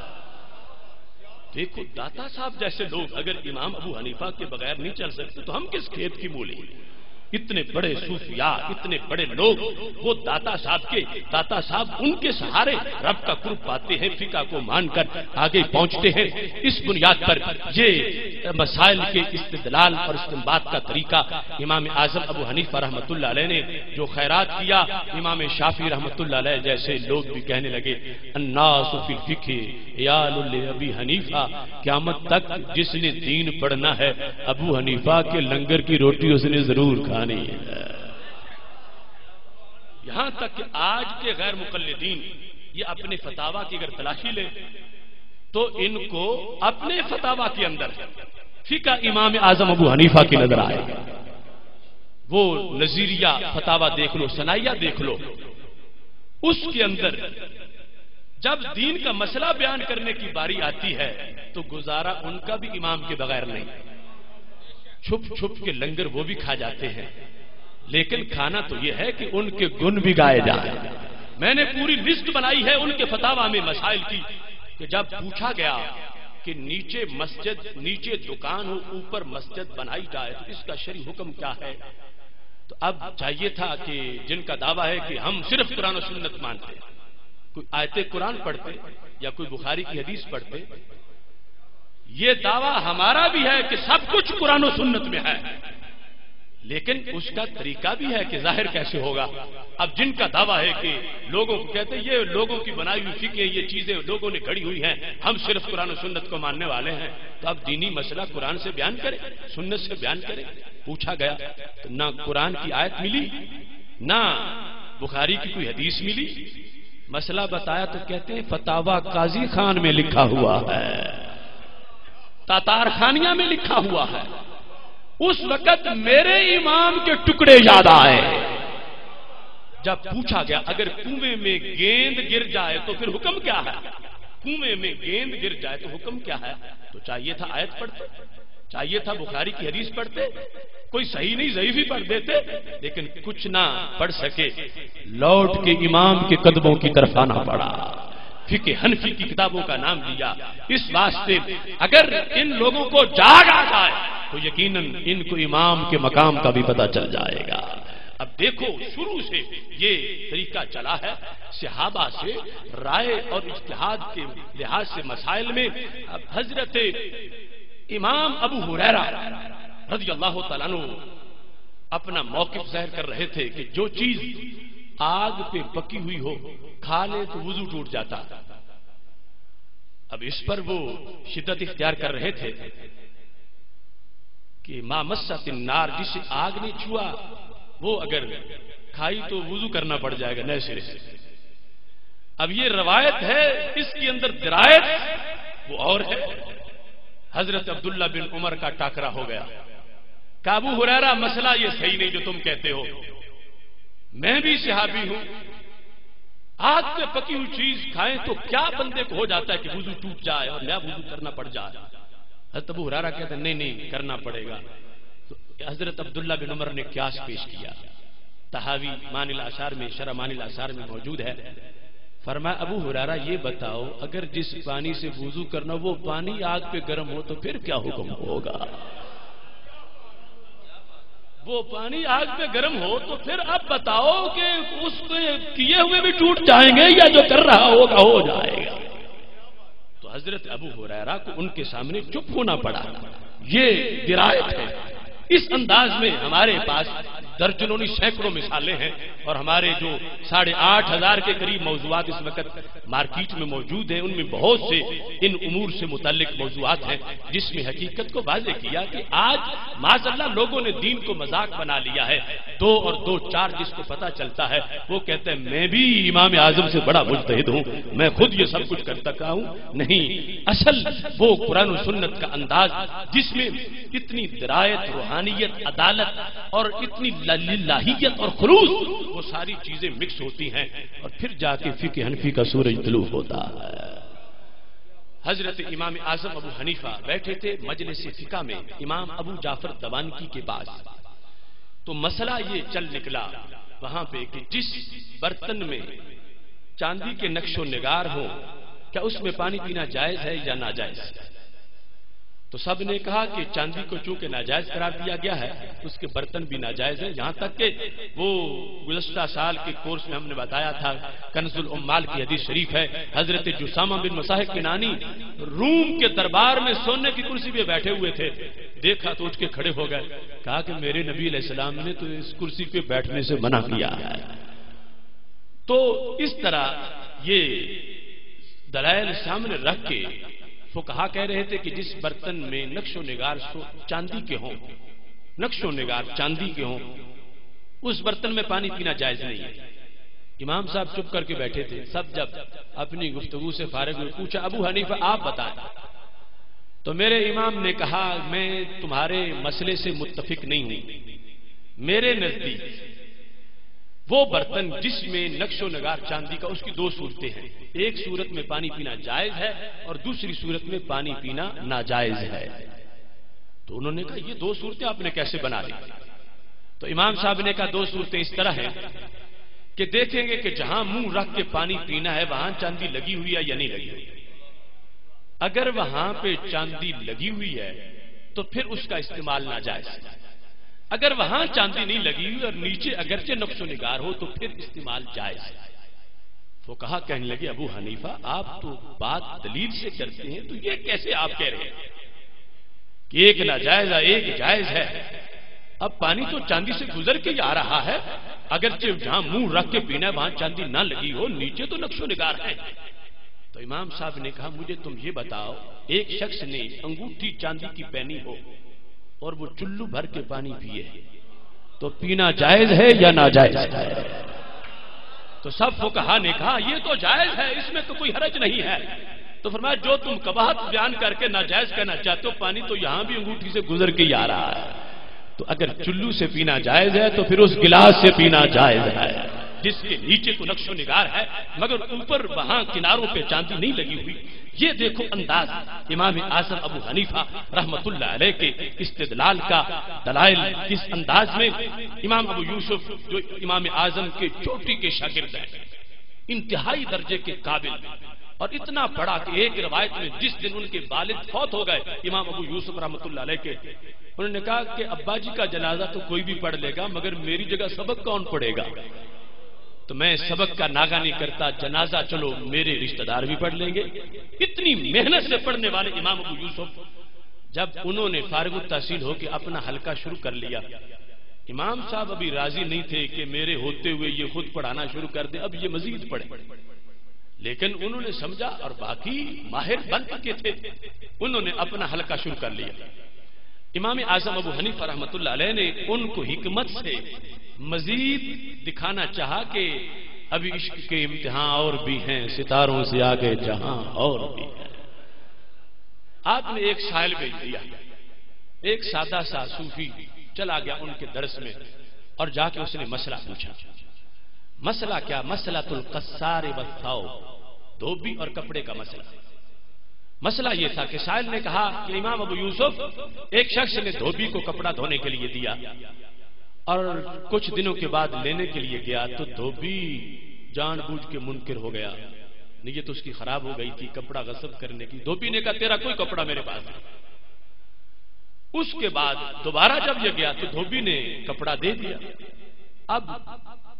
دیکھو داتا صاحب جیسے لوگ اگر امام ابو حنیفہ کے بغیر نہیں چل سکتے تو ہم کس کھیت کی مولی؟ اتنے بڑے صوفیاء، اتنے بڑے لوگ، وہ داتا صاحب ان کے سہارے رب کا قرب پاتے ہیں، فقہ کو مان کر آگے پہنچتے ہیں۔ اس بنیاد پر یہ مسائل کے استدلال اور استنباط کا طریقہ امام اعظم ابو حنیفہ رحمۃ اللہ علیہ نے جو خیرات کیا، امام شافعی رحمۃ اللہ علیہ جیسے لوگ بھی کہنے لگے الناس فی الفقہ عیال لابی حنیفہ، قیامت تک جس نے دین پڑھنا ہے ابو حنیفہ کے لنگر کی روٹی اس نے ضرور کھانی ہے۔ یہاں تک کہ آج کے غیر مقلدین یہ اپنے فتاوا کی اگر تلاشی لیں تو ان کو اپنے فتاوا کے اندر فقہ امام اعظم ابو حنیفہ کی نظر آئے، وہ نظیریہ فتاوا دیکھ لو، ثنائیہ دیکھ لو، اس کے اندر جب دین کا مسئلہ بیان کرنے کی باری آتی ہے تو گزارا ان کا بھی امام کے بغیر نہیں، چھپ چھپ کے لنگر وہ بھی کھا جاتے ہیں، لیکن کھانا تو یہ ہے کہ ان کے گن بھی گائے جائیں۔ میں نے پوری لسٹ بنائی ہے ان کے فتاوا میں مسائل کی، کہ جب پوچھا گیا کہ نیچے مسجد، نیچے دکان ہو اوپر مسجد بنائی جائے تو اس کا شرعی حکم کیا ہے، تو اب چاہیے تھا کہ جن کا دعویٰ ہے کہ ہم صرف قرآن و سنت مانتے ہیں، کوئی آیت قرآن پڑھتے یا کوئی بخاری کی حدیث پڑھتے، یہ دعویٰ ہمارا بھی ہے کہ سب کچھ قرآن و سنت میں ہے، لیکن اس کا طریقہ بھی ہے کہ ظاہر کیسے ہوگا۔ اب جن کا دعویٰ ہے کہ لوگوں کو کہتے ہیں یہ لوگوں کی بنائی ہوئی فقہ، یہ چیزیں لوگوں نے گھڑی ہوئی ہیں، ہم صرف قرآن و سنت کو ماننے والے ہیں، تو اب دینی مسئلہ قرآن سے بیان کرے، سنت سے بیان کرے۔ پوچھا گیا تو نہ قرآن کی آیت ملی نہ بخاری کی کوئی حدیث ملی، مسئلہ بتایا تو کہتے ہیں فتاوا قاضی خان میں لکھا ہوا ہے، تاتار خانیہ میں لکھا ہوا ہے۔ اس وقت میرے امام کے ٹکڑے یاد آئے، جب پوچھا گیا اگر کنویں میں گیند گر جائے تو پھر حکم کیا ہے، کنویں میں گیند گر جائے تو حکم کیا ہے، تو چاہیے تھا آیت پڑھتے، چاہیے تھا بخاری کی حدیث پڑھتے، کوئی صحیح نہیں ضعیف ہی پڑھ دیتے، لیکن کچھ نہ پڑھ سکے، لوٹ کے امام کے قدموں کی طرف آنا پڑا، فقہ حنفی کی کتابوں کا نام لیا. اس واسطے اگر ان لوگوں کو جاگ آ جائے تو یقیناً ان کو امام کے مقام کا بھی پتہ چل جائے گا. اب دیکھو شروع سے یہ طریقہ چلا ہے صحابہ سے رائے اور اجتہاد کے لحاظ سے مسائل میں. اب حضرت امام ابو ہریرہ رضی اللہ تعالیٰ عنہ اپنا موقف ظاہر کر رہے تھے کہ جو چیز آگ پہ پکی ہوئی ہو کھا لے تو وضو ٹوٹ جاتا. اب اس پر وہ شدت اختیار کر رہے تھے کہ ما مست النار، جسے آگ نے چھوا وہ اگر کھائی تو وضو کرنا پڑ جائے گا نئے سرے سے. اب یہ روایت ہے، اس کے اندر درایت وہ اور ہے. حضرت عبداللہ بن عمر کا ٹاکرا ہو گیا کہ ابو ہریرہ مسئلہ یہ صحیح نہیں جو تم کہتے ہو، میں بھی صحابی ہوں، آگ پہ پکی ہوئی چیز کھائیں تو کیا بندے کو ہو جاتا ہے کہ وضو ٹوٹ جائے اور نیا وضو کرنا پڑ جائے. حضرت ابو ہریرہ کہتے ہیں نہیں کرنا پڑے گا. تو حضرت عبداللہ بن عمر نے قیاس پیش کیا، طحاوی معنی الآثار میں، شرح معنی الآثار میں موجود ہے. فرمایا ابو ہریرہ یہ بتاؤ اگر جس پانی سے وضو کرنا وہ پانی آگ پہ گرم ہو تو پھر کیا حکم ہوگا؟ وہ پانی آگ پہ گرم ہو تو پھر اب بتاؤ کہ اس کے کیے ہوئے بھی ٹوٹ جائیں گے یا جو کر رہا ہوگا ہو جائے گا. تو حضرت ابو ہریرہ کو ان کے سامنے چپ ہونا پڑا. یہ درایت ہے. اس انداز میں ہمارے پاس درجنوں سینکڑوں مثالیں ہیں اور ہمارے جو 8,500 کے قریب موضوعات اس وقت مارکیٹ میں موجود ہیں ان میں بہت سے ان امور سے متعلق موضوعات ہیں جس میں حقیقت کو واضح کیا کہ آج معاذ اللہ لوگوں نے دین کو مذاق بنا لیا ہے. 2 اور 2 4 جس کو پتا چلتا ہے وہ کہتے ہیں میں بھی امام اعظم سے بڑا مجتہد ہوں، میں خود یہ سب کچھ کر سکا ہوں. نہیں، اصل وہ قرآن و سنت کا انداز جس میں اتنی درایت، روحانیت، عدالت اور اتنی للہیت اور خلوص وہ ساری چیزیں مکس ہوتی ہیں اور پھر جا کے فقہ حنفی کا سورج طلوع ہوتا ہے. حضرت امام اعظم ابو حنیفہ بیٹھے تھے مجلس فقہ میں امام ابو جعفر دوانکی کے پاس. تو مسئلہ یہ چل نکلا وہاں پہ کہ جس برتن میں چاندی کے نقش و نگار ہو کیا اس میں پانی پینا جائز ہے یا ناجائز؟ تو سب نے کہا کہ چاندی کو چونکہ ناجائز قرار دیا گیا ہے اس کے برتن بھی ناجائز ہیں. یہاں تک کہ وہ گزشتہ سال کے کورس میں ہم نے بتایا تھا کنز العمال کی حدیث شریف ہے، حضرت جسامہ بن مصاحب کنانی روم کے دربار میں سونے کی کرسی پہ بیٹھے ہوئے تھے. دیکھا تو اٹھ کے کھڑے ہو گئے، کہا کہ میرے نبی علیہ السلام نے تو اس کرسی پہ بیٹھنے سے منع کیا ہے. تو اس طرح یہ دلائل سامنے رکھ کے فقہا کہہ رہے تھے کہ جس برتن میں نقش و نگار چاندی کے ہوں، نقش و نگار چاندی کے ہوں، اس برتن میں پانی پینا جائز نہیں ہے. امام صاحب چپ کر کے بیٹھے تھے. سب جب اپنی گفتگو سے فارغ ہوئے پوچھا ابو حنیفہ آپ بتائیں. تو میرے امام نے کہا میں تمہارے مسئلے سے متفق نہیں ہوں. میرے نزدیک وہ برتن جس میں نقش و نگار چاندی کا اس کی 2 صورتیں ہیں. ایک صورت میں پانی پینا جائز ہے اور دوسری صورت میں پانی پینا ناجائز ہے. تو انہوں نے کہا یہ 2 صورتیں آپ نے کیسے بنا لی؟ تو امام صاحب نے کہا 2 صورتیں اس طرح ہیں کہ دیکھیں گے کہ جہاں منہ رکھ کے پانی پینا ہے وہاں چاندی لگی ہوئی ہے یا نہیں لگی ہوئی. اگر وہاں پہ چاندی لگی ہوئی ہے تو پھر اس کا استعمال ناجائز ہے. اگر وہاں چاندی نہیں لگی ہوئی اور نیچے اگرچہ نقش و نگار ہو تو پھر استعمال جائز ہے. وہ کہا کہنے لگے ابو حنیفہ آپ تو بات دلیل سے کرتے ہیں تو یہ کیسے آپ کہہ رہے ہیں کہ ایک ناجائز ہے ایک جائز ہے؟ اب پانی تو چاندی سے گزر کے آ رہا ہے، اگرچہ جہاں منہ رکھ کے پینا ہے وہاں چاندی نہ لگی ہو، نیچے تو نقش و نگار ہے. تو امام صاحب نے کہا مجھے تم یہ بتاؤ ایک شخص نے انگوٹھی چاندی کی پہنی ہو اور وہ چلو بھر کے پانی پیے تو پینا جائز ہے یا ناجائز ہے؟ تو سب فقہا نے کہا یہ تو جائز ہے، اس میں تو کوئی حرج نہیں ہے. تو فرمایا جو تم قباحت بیان کر کے ناجائز کہنا چاہتے ہو پانی تو یہاں بھی انگوٹھی سے گزر کے ہی آ رہا ہے. تو اگر چلو سے پینا جائز ہے تو پھر اس گلاس سے پینا جائز ہے جس کے نیچے تو نقش و نگار ہے مگر اوپر وہاں کناروں پہ چاندی نہیں لگی ہوئی. یہ دیکھو انداز امام اعظم ابو حنیفہ رحمت اللہ علیہ کے استدلال کا. دلائل کس انداز میں امام ابو یوسف جو امام اعظم کے چوٹی کے شاگرد ہیں، انتہائی درجے کے قابل، اور اتنا پڑا کہ ایک روایت میں جس دن ان کے والد فوت ہو گئے امام ابو یوسف رحمۃ اللہ علیہ کے، انہوں نے کہا کہ ابا جی کا جنازہ تو کوئی بھی پڑھ لے گا مگر میری جگہ سبق کون پڑھے گا؟ تو میں سبق کا ناغہ نہیں کرتا، جنازہ چلو میرے رشتہ دار بھی پڑھ لیں گے۔ اتنی محنت سے پڑھنے والے امام ابو یوسف جب انہوں نے فارغ التحصیل ہو کے اپنا حلقہ شروع کر لیا، امام صاحب ابھی راضی نہیں تھے کہ میرے ہوتے ہوئے یہ خود پڑھانا شروع کر دے، اب یہ مزید پڑھے، لیکن انہوں نے سمجھا اور باقی ماہر بن چکے تھے، انہوں نے اپنا حلقہ شروع کر لیا۔ امام اعظم ابو حنیفہ رحمۃ اللہ علیہ نے ان کو حکمت سے مزید دکھانا چاہا کہ ابھی عشق کے امتحان اور بھی ہیں، ستاروں سے آگے جہاں اور بھی ہیں۔ آپ نے ایک سائل بھیج دیا، ایک سادہ سا صوفی چلا گیا ان کے درس میں اور جا کے اس نے مسئلہ پوچھا۔ مسئلہ کیا؟ مسئلہ القصار والثوب، دھوبی اور کپڑے کا مسئلہ۔ مسئلہ یہ تھا کہ سائل نے کہا کہ امام ابو یوسف، ایک شخص نے دھوبی کو کپڑا دھونے کے لیے دیا اور کچھ دنوں کے بعد لینے کے لیے گیا تو دھوبی جان بوجھ کے منکر ہو گیا، نیت اس کی خراب ہو گئی تھی کپڑا غصب کرنے کی۔ دھوبی نے کہا تیرا کوئی کپڑا میرے پاس نہیں۔ اس کے بعد دوبارہ جب یہ گیا تو دھوبی نے کپڑا دے دیا۔ اب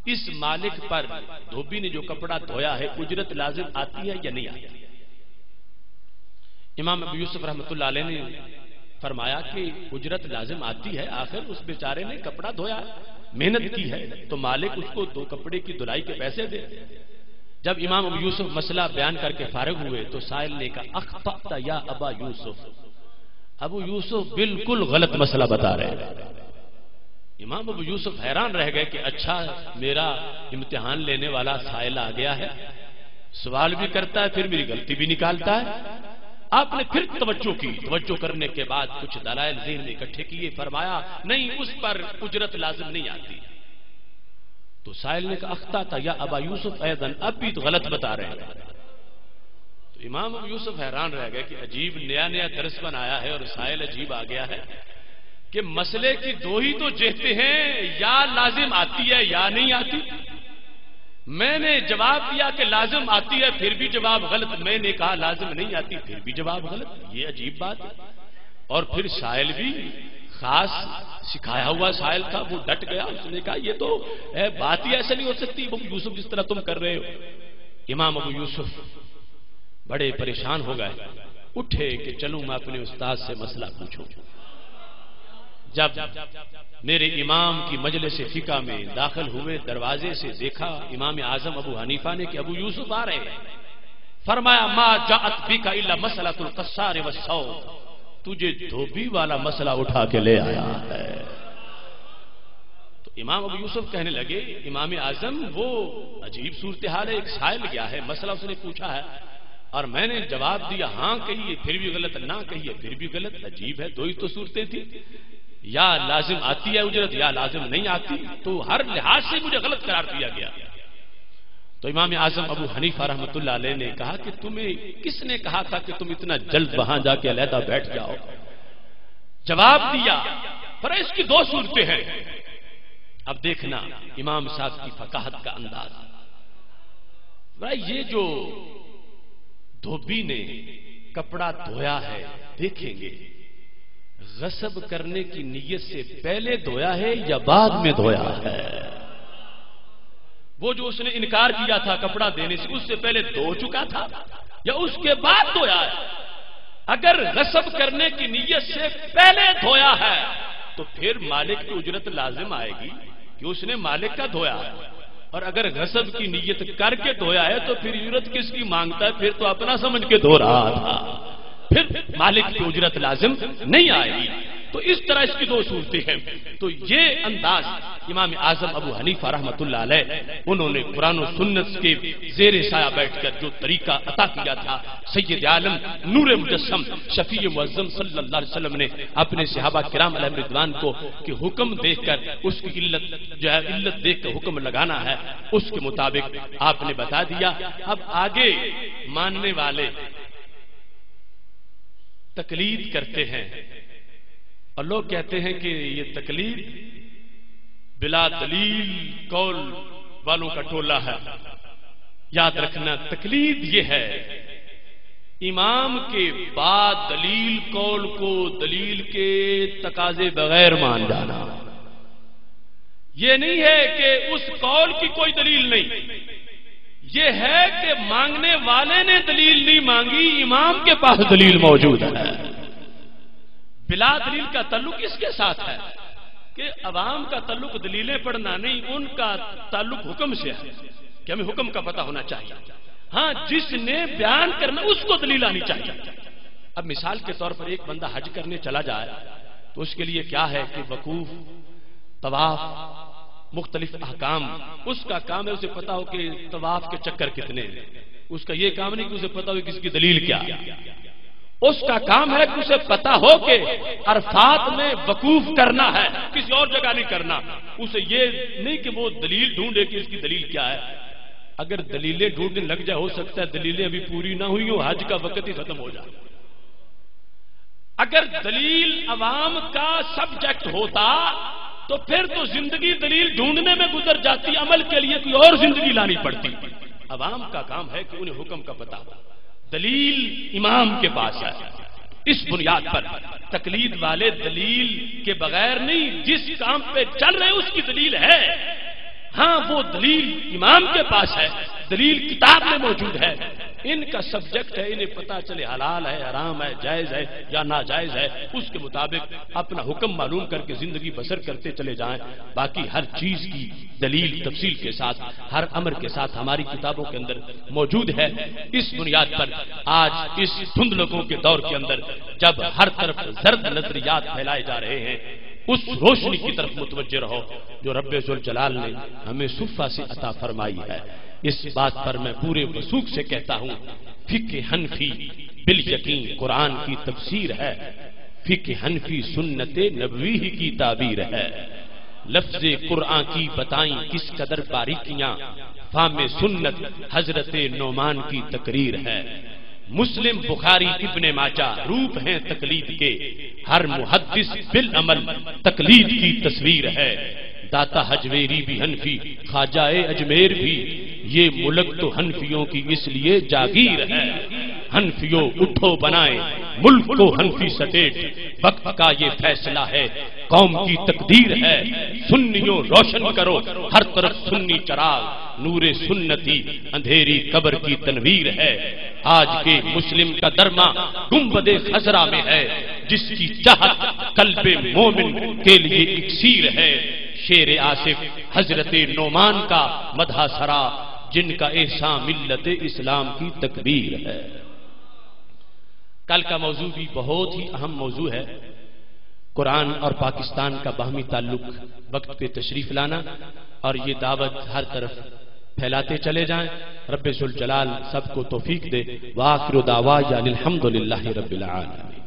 اس مالک پر دھوبی نے جو کپڑا دھویا ہے اجرت لازم آتی ہے یا نہیں آتی؟ امام ابو یوسف رحمۃ اللہ علیہ نے فرمایا کہ اجرت لازم آتی ہے، آخر اس بیچارے نے کپڑا دھویا، محنت کی ہے تو مالک اس کو دو کپڑے کی دھلائی کے پیسے دے۔ جب امام ابو یوسف مسئلہ بیان کر کے فارغ ہوئے تو سائل نے کہا اخطأت یا ابا یوسف، ابو یوسف بالکل غلط مسئلہ بتا رہے ہیں۔ امام ابو یوسف حیران رہ گئے کہ اچھا میرا امتحان لینے والا سائل آ گیا ہے، سوال بھی کرتا ہے پھر میری غلطی بھی نکالتا ہے۔ آپ نے پھر توجہ کی، توجہ کرنے کے بعد کچھ دلائل ذہن میں اکٹھے کیے، فرمایا نہیں اس پر اجرت لازم نہیں آتی۔ تو سائل نے کہا اخطأت یا ابا یوسف ایضاً، اب بھی تو غلط بتا رہے ہیں۔ تو امام ابو یوسف حیران رہ گئے کہ عجیب نیا نیا درس بنایا ہے اور سائل عجیب آ گیا ہے کہ مسئلے کی دو ہی تو جہتیں ہیں، یا لازم آتی ہے یا نہیں آتی۔ میں نے جواب دیا کہ لازم آتی ہے پھر بھی جواب غلط، میں نے کہا لازم نہیں آتی پھر بھی جواب غلط، یہ عجیب بات ہے۔ اور پھر سائل بھی خاص سکھایا ہوا سائل تھا، وہ ڈٹ گیا، اس نے کہا یہ تو بات ہی ایسا نہیں ہو سکتی ابو یوسف جس طرح تم کر رہے ہو۔ امام ابو یوسف بڑے پریشان ہو گئے، اٹھے کہ چلوں میں اپنے استاد سے مسئلہ پوچھوں۔ جب میرے امام کی مجلس فقہ میں داخل ہوئے دروازے سے دیکھا امام اعظم ابو حنیفہ نے کہ ابو یوسف آ رہے ہیں، فرمایا ما جاءت بک الا مسئلۃ القصار والثوب، تجھے دھوبی والا مسئلہ اٹھا کے لے آیا ہے۔ تو امام ابو یوسف کہنے لگے امام اعظم وہ عجیب صورتحال ہے، ایک سائل گیا ہے مسئلہ اس نے پوچھا ہے اور میں نے جواب دیا ہاں کہیے پھر بھی غلط، نہ کہیے پھر بھی غلط، عجیب ہے، دو ہی تو صورتیں تھیں، یا لازم آتی ہے اجرت یا لازم نہیں آتی، تو ہر لحاظ سے مجھے غلط قرار دیا گیا۔ تو امام اعظم ابو حنیفہ رحمۃ اللہ علیہ نے کہا کہ تمہیں کس نے کہا تھا کہ تم اتنا جلد وہاں جا کے علیحدہ بیٹھ جاؤ؟ جواب دیا پر اس کی دو صورتیں ہیں۔ اب دیکھنا امام صاحب کی فقاہت کا انداز، یہ جو دھوبی نے کپڑا دھویا ہے دیکھیں گے غصب کرنے کی نیت سے پہلے دھویا ہے یا بعد میں دھویا ہے۔ وہ جو اس نے انکار کیا تھا کپڑا دینے سے، اس سے پہلے دھو چکا تھا یا اس کے بعد دھویا ہے؟ اگر غصب کرنے کی نیت سے پہلے دھویا ہے تو پھر مالک کی اجرت لازم آئے گی کہ اس نے مالک کا دھویا ہے، اور اگر غصب کی نیت کر کے دھویا ہے تو پھر اجرت کس کی مانگتا ہے؟ پھر تو اپنا سمجھ کے دھو رہا تھا، پھر مالک کی اجرت لازم نہیں آئے گی۔ تو اس طرح اس کی دو صورتیں ہیں۔ تو یہ انداز امام اعظم ابو حنیفہ رحمۃ اللہ علیہ انہوں نے قرآن و سنت کے زیر سایہ بیٹھ کر جو طریقہ عطا کیا تھا، سید عالم نور مجسم شفیع معظم صلی اللہ علیہ وسلم نے اپنے صحابہ کرام علیہ رضوان کو کہ حکم دیکھ کر اس کی علت دیکھ کر حکم لگانا ہے، اس کے مطابق آپ نے بتا دیا۔ اب آگے ماننے والے تقلید کرتے ہیں اور لوگ کہتے ہیں کہ یہ تقلید بلا دلیل قول والوں کا ٹولہ ہے۔ یاد رکھنا تقلید یہ ہے امام کے بعد دلیل قول کو دلیل کے تقاضے بغیر مان جانا، یہ نہیں ہے کہ اس قول کی کوئی دلیل نہیں، یہ ہے کہ مانگنے والے نے دلیل نہیں مانگی، امام کے پاس دلیل موجود ہے۔ بلا دلیل کا تعلق اس کے ساتھ ہے کہ عوام کا تعلق دلیلیں پڑھنا نہیں، ان کا تعلق حکم سے ہے کہ ہمیں حکم کا پتہ ہونا چاہیے۔ ہاں جس نے بیان کرنا اس کو دلیل آنی چاہیے۔ اب مثال کے طور پر ایک بندہ حج کرنے چلا جائے تو اس کے لیے کیا ہے کہ وقوف، طواف، مختلف احکام، اس کا کام ہے اسے پتا ہو کہ طواف کے چکر کتنے ہیں، اس کا یہ کام نہیں کہ اسے پتا ہو کہ اس کی دلیل کیا، اس کا کام ہے کہ اسے پتا ہو کہ عرفات میں وقوف کرنا ہے، کسی اور جگہ نہیں کرنا۔ اسے یہ نہیں کہ وہ دلیل ڈھونڈے کہ اس کی دلیل کیا ہے۔ اگر دلیلیں ڈھونڈنے لگ جائے ہو سکتا ہے دلیلیں ابھی پوری نہ ہوئی ہوں، حج کا وقت ہی ختم ہو جائے۔ اگر دلیل عوام کا سبجیکٹ ہوتا تو پھر تو زندگی دلیل ڈھونڈنے میں گزر جاتی، عمل کے لیے کوئی اور زندگی لانی پڑتی۔ عوام کا کام ہے کہ انہیں حکم کا پتہ ہو، دلیل امام کے پاس ہے۔ اس بنیاد پر تقلید والے دلیل کے بغیر نہیں، جس کام پہ چل رہے اس کی دلیل ہے، ہاں وہ دلیل امام کے پاس ہے، دلیل کتاب میں موجود ہے، ان کا سبجیکٹ ہے، انہیں پتہ چلے حلال ہے، حرام ہے، جائز ہے یا ناجائز ہے، اس کے مطابق اپنا حکم معلوم کر کے زندگی بسر کرتے چلے جائیں۔ باقی ہر چیز کی دلیل تفصیل کے ساتھ، ہر امر کے ساتھ ہماری کتابوں کے اندر موجود ہے۔ اس بنیاد پر آج اس دھندلکوں کے دور کے اندر جب ہر طرف زرد نظریات پھیلائے جا رہے ہیں، اس روشنی کی طرف متوجہ رہو جو رب ذوالجلال نے ہمیں صفہ سے عطا فرمائی ہے۔ اس بات پر میں پورے وثوق سے کہتا ہوں، فقہ حنفی بالیقین قرآن کی تفسیر ہے، فقہ حنفی سنت نبوی کی تعبیر ہے۔ لفظ قرآن کی بتائیں کس قدر باریکیاں، فہم سنت حضرت نعمان کی تقریر ہے۔ مسلم بخاری ابن ماجہ روپ ہیں تقلید کے، ہر محدث بالعمل تقلید کی تصویر ہے۔ داتا حجویری بھی حنفی، خواجہ اجمیر بھی، یہ ملک تو حنفیوں کی اس لیے جاگیر ہے۔ حنفیوں اٹھو بنائے ملک کو حنفی سٹیٹ، وقت کا یہ فیصلہ ہے، قوم کی تقدیر ہے۔ سنیوں روشن کرو ہر طرف سنی چراغ، نور سنتی اندھیری قبر کی تنویر ہے۔ آج کے مسلم کا درما گنبد خضرا میں ہے، جس کی چاہت قلب مومن کے لیے اکسیر ہے۔ شیر آصف حضرت نعمان کا مدح سرا، جن کا احسان ملت اسلام کی تکبیر ہے۔ کل کا موضوع بھی بہت ہی اہم موضوع ہے، قرآن اور پاکستان کا باہمی تعلق، وقت پہ تشریف لانا اور یہ دعوت ہر طرف پھیلاتے چلے جائیں۔ رب ذوالجلال سب کو توفیق دے۔ وآخر دعوانا الحمدللہ رب العالمین۔